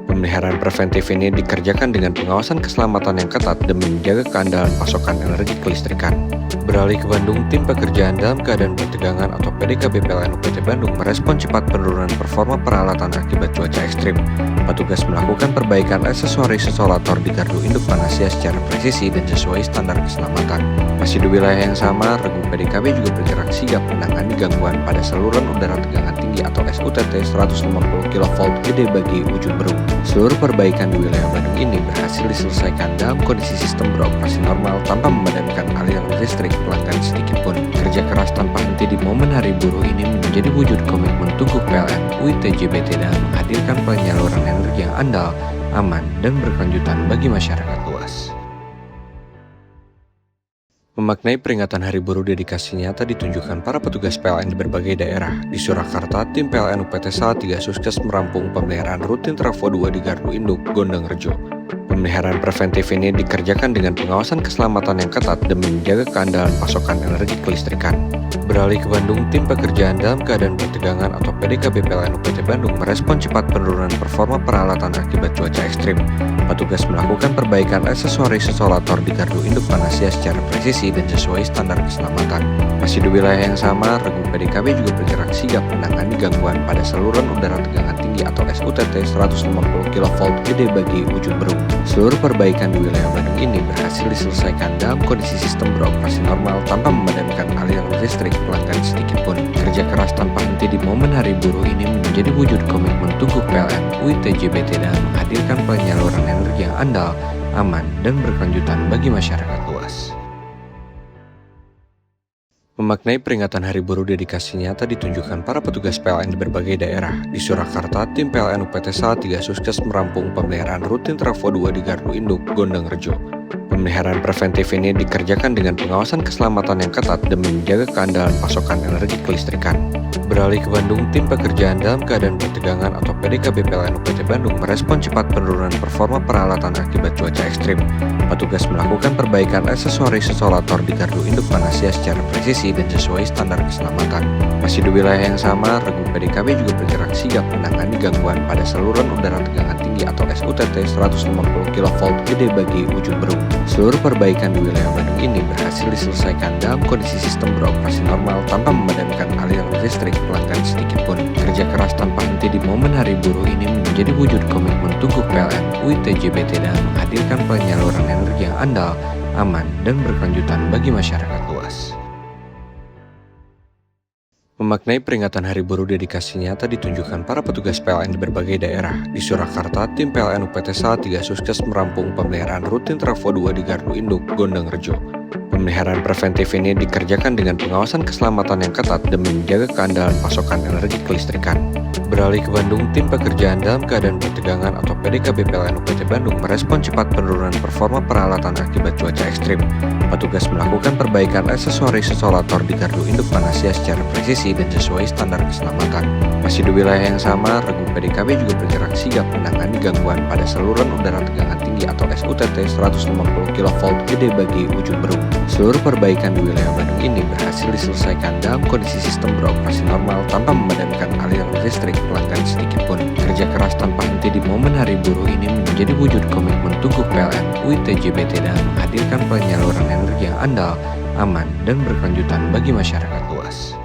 Pemeliharaan preventif ini dikerjakan dengan pengawasan keselamatan yang ketat demi menjaga keandalan pasokan energi kelistrikan. Beralih ke Bandung, tim pekerjaan dalam keadaan pertegangan atau PDKB PLN UPT Bandung merespon cepat penurunan performa peralatan akibat cuaca ekstrim. Petugas melakukan perbaikan aksesoris isolator di gardu induk Panasya secara presisi dan sesuai standar keselamatan. Masih di wilayah yang sama, Regu PDKB juga bergerak sigap menangani gangguan pada saluran udara tegangan tinggi atau SUTT 150 kV Gede Bagi Ujung Berung. Seluruh perbaikan di wilayah Bandung ini berhasil diselesaikan dalam kondisi sistem beroperasi normal tanpa memadamkan aliran listrik pelanggan sedikit pun. Kerja keras tanpa henti di momen Hari Buruh ini menjadi wujud komitmen Tuguh PLN UIT JBT dalam menghadirkan penyaluran energi yang andal, aman, dan berkelanjutan bagi masyarakat luas. Memaknai peringatan Hari Buruh dedikasi nyata ditunjukkan para petugas PLN di berbagai daerah. Di Surakarta, tim PLN UPT Salatiga Sukses merampung pemeliharaan rutin Trafo 2 di Gardu Induk, Gondang Rejo. Pemeliharaan preventif ini dikerjakan dengan pengawasan keselamatan yang ketat demi menjaga keandalan pasokan energi kelistrikan. Beralih ke Bandung, tim pekerjaan dalam keadaan pertegangan atau PDKB PLN UPT Bandung merespon cepat penurunan performa peralatan akibat cuaca ekstrim. Petugas melakukan perbaikan aksesoris isolator di gardu induk Panasya secara presisi dan sesuai standar keselamatan. Masih di wilayah yang sama, Regu PDKB juga bergerak sigap menangani gangguan pada saluran udara tegangan tinggi atau SUTT 150 kV Gede Bagi Ujung Berung. Seluruh perbaikan di wilayah Bandung ini berhasil diselesaikan dalam kondisi sistem beroperasi normal tanpa memadamkan aliran listrik pelanggan sedikit pun. Kerja keras tanpa henti di momen Hari Buruh ini menjadi wujud komitmen Tuguh PLN UIT JBT dalam menghadirkan penyaluran energi yang andal, aman, dan berkelanjutan bagi masyarakat luas. Memaknai peringatan Hari Buruh dedikasi nyata ditunjukkan para petugas PLN di berbagai daerah. Di Surakarta, tim PLN UPT Salatiga Sukses merampung pemeliharaan rutin Trafo 2 di Gardu Induk, Gondang Rejo. Pemeliharaan preventif ini dikerjakan dengan pengawasan keselamatan yang ketat demi menjaga keandalan pasokan energi kelistrikan. Beralih ke Bandung, tim pekerjaan dalam keadaan pertegangan atau PDKB PLN UPT Bandung merespon cepat penurunan performa peralatan akibat cuaca ekstrim. Petugas melakukan perbaikan aksesoris isolator di gardu induk Panasya secara presisi dan sesuai standar keselamatan. Masih di wilayah yang sama, Regu PDKB juga bergerak sigap menangani gangguan pada saluran udara tegangan tinggi tinggi atau SUTT 150 kV Gede Bagi Ujung Berung. Seluruh perbaikan di wilayah Bandung ini berhasil diselesaikan dalam kondisi sistem beroperasi normal tanpa memadamkan aliran listrik pelanggan sedikit pun. Kerja keras tanpa henti di momen Hari Buruh ini menjadi wujud komitmen Tugu PLN UIT JBT dalam menghadirkan penyaluran energi yang andal, aman, dan berkelanjutan bagi masyarakat luas. Memaknai peringatan Hari Buruh, dedikasi nyata ditunjukkan para petugas PLN di berbagai daerah. Di Surakarta, tim PLN UPT Salatiga sukses merampung pemeliharaan rutin Trafo 2 di Gardu Induk, Gondang Rejo. Pemeliharaan preventif ini dikerjakan dengan pengawasan keselamatan yang ketat demi menjaga keandalan pasokan energi kelistrikan. Beralih ke Bandung, tim pekerjaan dalam keadaan bertegangan atau PDKB PLN UPT Bandung merespon cepat penurunan performa peralatan akibat cuaca ekstrim. Petugas melakukan perbaikan aksesoris isolator di Gardu Induk Panasya secara presisi dan sesuai standar keselamatan. Masih di wilayah yang sama, regu PDKB juga bergerak sigap menangani gangguan pada saluran udara tegangan tinggi atau SUTT 150 kV Gede Bagi Ujung Berung. Seluruh perbaikan di wilayah Bandung ini berhasil diselesaikan dalam kondisi sistem beroperasi normal tanpa memadamkan aliran listrik pelanggan sedikit pun. Kerja keras tanpa henti di momen Hari Buruh ini menjadi wujud komitmen Tugu PLN UIT JBT dalam menghadirkan penyaluran energi yang andal, aman, dan berkelanjutan bagi masyarakat luas.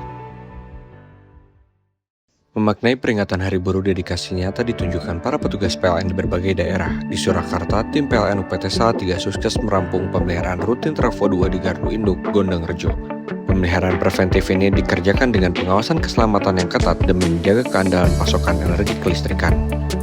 Memaknai peringatan Hari Buruh, dedikasi nyata ditunjukkan para petugas PLN di berbagai daerah. Di Surakarta, tim PLN UPT Salatiga sukses merampung pemeliharaan rutin Trafo 2 di Gardu Induk, Gondang Rejo. Pemeliharaan preventif ini dikerjakan dengan pengawasan keselamatan yang ketat demi menjaga keandalan pasokan energi kelistrikan.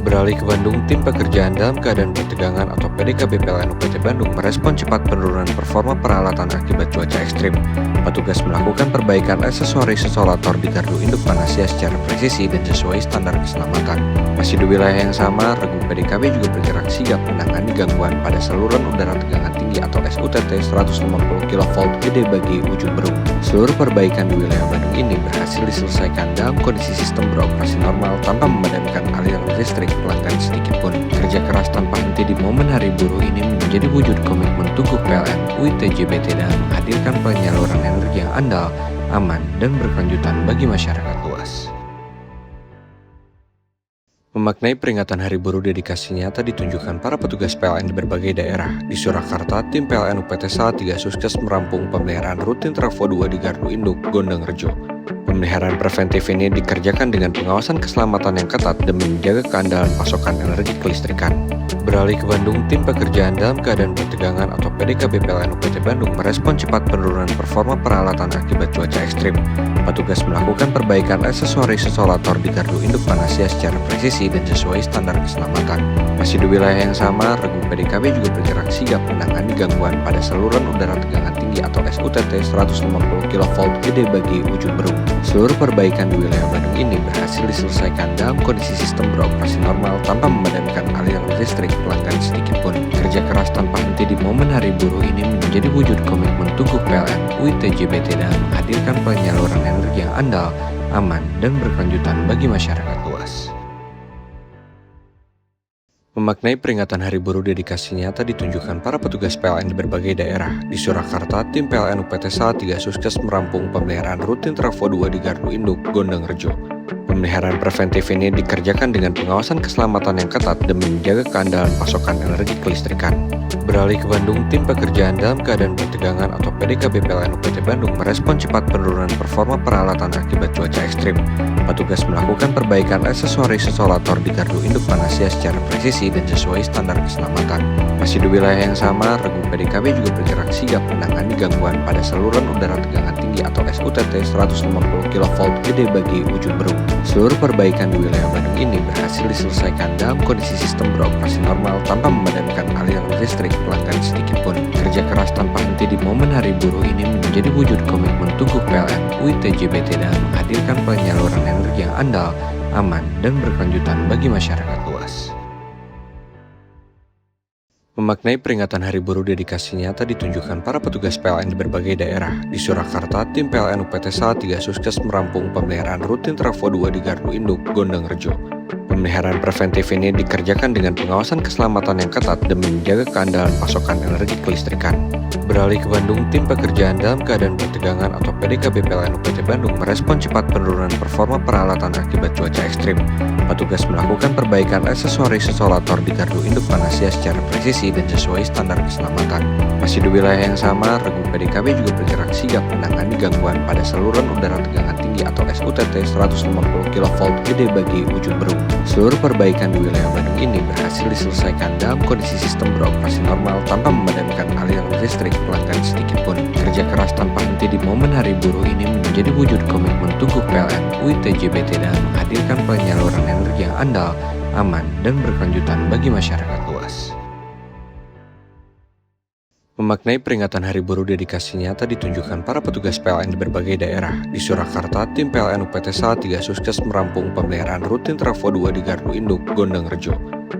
Beralih ke Bandung, tim pekerjaan dalam keadaan bertegangan atau PDKB PLN UPT Bandung merespon cepat penurunan performa peralatan akibat cuaca ekstrim. Petugas melakukan perbaikan aksesoris isolator di Gardu Induk Panasya secara presisi dan sesuai standar keselamatan. Masih di wilayah yang sama, regu PDKB juga bergerak sigap menangani gangguan pada saluran udara tegangan tinggi atau SUTT 150 kV Gede Bagi Ujung Berung. Seluruh perbaikan di wilayah Bandung ini berhasil diselesaikan dalam kondisi sistem beroperasi normal tanpa memadamkan aliran listrik pelanggan sedikit pun. Kerja keras tanpa henti di momen Hari Buruh ini menjadi wujud komitmen Tugu PLN UIT JBT dalam menghadirkan penyaluran energi yang andal, aman, dan berkelanjutan bagi masyarakat luas. Memaknai peringatan Hari Buruh, dedikasi nyata ditunjukkan para petugas PLN di berbagai daerah. Di Surakarta, tim PLN UPT Salatiga sukses merampung pemeliharaan rutin Trafo 2 di Gardu Induk, Gondang Rejo. Pemeliharaan preventif ini dikerjakan dengan pengawasan keselamatan yang ketat demi menjaga keandalan pasokan energi kelistrikan. Beralih ke Bandung, tim pekerjaan dalam keadaan bertegangan atau PDKB PLN UPT Bandung merespon cepat penurunan performa peralatan akibat cuaca ekstrim. Petugas melakukan perbaikan aksesoris isolator di Gardu Induk Panasya secara presisi dan sesuai standar keselamatan. Masih di wilayah yang sama, regu PDKB juga bergerak sigap menangani gangguan pada saluran udara tegangan tinggi atau SUTT 150 kV Gede Bagi Ujung Berung. Seluruh perbaikan di wilayah Bandung ini berhasil diselesaikan dalam kondisi sistem beroperasi normal tanpa memadamkan aliran listrik pelanggan sedikit pun. Kerja keras tanpa henti di momen Hari Buruh ini menjadi wujud komitmen Tugu PLN UIT JBT dalam menghadirkan penyaluran energi yang andal, aman, dan berkelanjutan bagi masyarakat luas. Memaknai peringatan Hari Buruh, dedikasi nyata ditunjukkan para petugas PLN di berbagai daerah. Di Surakarta, tim PLN UPT Salatiga sukses merampung pemeliharaan rutin Trafo 2 di Gardu Induk, Gondang Rejo. Pemeliharaan preventif ini dikerjakan dengan pengawasan keselamatan yang ketat demi menjaga keandalan pasokan energi kelistrikan. Beralih ke Bandung, tim pekerjaan dalam keadaan bertegangan atau PDKB PLN UPT Bandung merespon cepat penurunan performa peralatan akibat cuaca ekstrim. Petugas melakukan perbaikan aksesoris isolator di Gardu Induk Panasya secara presisi dan sesuai standar keselamatan. Masih di wilayah yang sama, regu PDKB juga bergerak sigap menangani gangguan pada saluran udara tegangan tinggi atau SUTT 150 kV Gede Bagi Ujung Berung. Seluruh perbaikan di wilayah Bandung ini berhasil diselesaikan dalam kondisi sistem beroperasi normal tanpa memadamkan aliran listrik pelanggan sedikit pun. Kerja keras tanpa henti di momen Hari Buruh ini menjadi wujud komitmen Tugu PLN UIT JBT dalam menghadirkan penyaluran energi yang andal, aman, dan berkelanjutan bagi masyarakat luas. Memaknai peringatan Hari Buruh, dedikasi nyata ditunjukkan para petugas PLN di berbagai daerah. Di Surakarta, tim PLN UPT Salatiga sukses merampung pemeliharaan rutin Trafo 2 di Gardu Induk, Gondang Rejo. Pemeliharaan preventif ini dikerjakan dengan pengawasan keselamatan yang ketat demi menjaga keandalan pasokan energi kelistrikan. Beralih ke Bandung, tim pekerjaan dalam keadaan pertegangan atau PDKB PLN UPT Bandung merespon cepat penurunan performa peralatan akibat cuaca ekstrim. Petugas melakukan perbaikan aksesoris isolator di gardu induk Panasya secara presisi dan sesuai standar keselamatan. Masih di wilayah yang sama, Regu PDKB juga bergerak sigap menangani gangguan pada saluran udara tegangan tinggi atau SUTT 150 kV Gede Bagi Ujung Berung. Seluruh perbaikan di wilayah Bandung ini berhasil diselesaikan dalam kondisi sistem beroperasi normal tanpa memadamkan aliran listrik pelanggan sedikit pun. Kerja keras tanpa henti di momen Hari Buruh ini menjadi wujud komitmen Tugu PLN UIT JBT dalam menghadirkan penyaluran energi yang andal, aman, dan berkelanjutan bagi masyarakat luas. Memaknai peringatan Hari Buruh, dedikasi nyata ditunjukkan para petugas PLN di berbagai daerah. Di Surakarta, tim PLN UPT Salatiga Suskes merampung pemeliharaan rutin Trafo 2 di Gardu Induk, Gondang Rejo.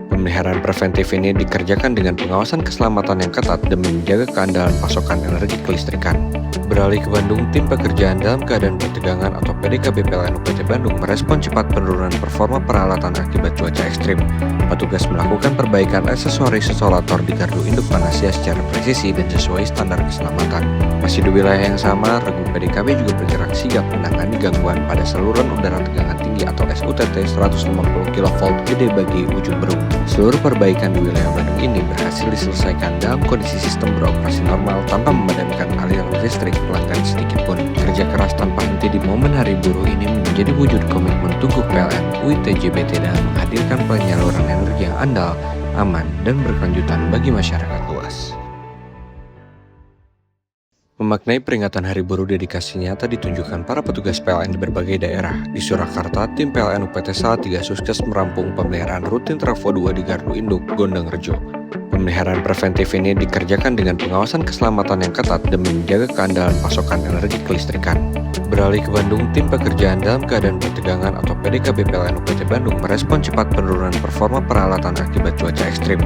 Pemeliharaan preventif ini dikerjakan dengan pengawasan keselamatan yang ketat demi menjaga keandalan pasokan energi kelistrikan. Beralih ke Bandung, tim pekerjaan dalam keadaan pertegangan atau PDKB PLN UPT Bandung merespon cepat penurunan performa peralatan akibat cuaca ekstrim. Petugas melakukan perbaikan aksesoris isolator di gardu induk Panasya secara presisi dan sesuai standar keselamatan. Masih di wilayah yang sama, Regu PDKB juga bergerak sigap menangani gangguan pada saluran udara tegangan tinggi atau SUTT 150 kV Gede Bagi Ujung Berung. Seluruh perbaikan di wilayah Bandung ini berhasil diselesaikan dalam kondisi sistem beroperasi normal tanpa memadamkan aliran listrik pelanggan sedikit pun. Kerja keras tanpa henti di momen Hari Buruh ini menjadi wujud komitmen Tugu PLN UIT JBT dalam menghadirkan penyaluran energi yang andal, aman, dan berkelanjutan bagi masyarakat luas. Memaknai peringatan Hari Buruh, dedikasi nyata ditunjukkan para petugas PLN di berbagai daerah. Di Surakarta, tim PLN UPT Salatiga Suskes merampung pemeliharaan rutin Trafo 2 di Gardu Induk, Gondang Rejo. Pemeliharaan preventif ini dikerjakan dengan pengawasan keselamatan yang ketat demi menjaga keandalan pasokan energi kelistrikan. Beralih ke Bandung, tim pekerjaan dalam keadaan pertegangan atau PDKB PLN UPT Bandung merespon cepat penurunan performa peralatan akibat cuaca ekstrim.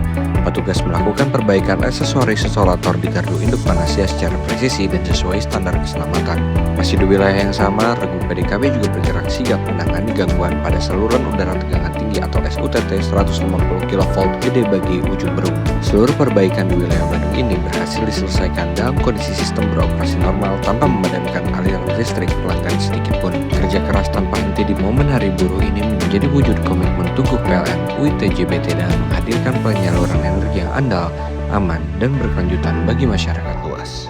Petugas melakukan perbaikan aksesoris isolator di gardu induk Panasya secara presisi dan sesuai standar keselamatan. Masih di wilayah yang sama, Regu PDKB juga bergerak sigap menangani gangguan pada saluran udara tegangan tinggi atau SUTT 150 kV Gede Bagi Ujung Berung. Seluruh perbaikan di wilayah Bandung ini berhasil diselesaikan dalam kondisi sistem beroperasi normal tanpa memadamkan aliran listrik pelanggan sedikit pun. Kerja keras tanpa henti di momen Hari Buruh ini menjadi wujud komitmen Tugu PLN UIT JBT dalam menghadirkan penyaluran energi yang andal, aman, dan berkelanjutan bagi masyarakat luas.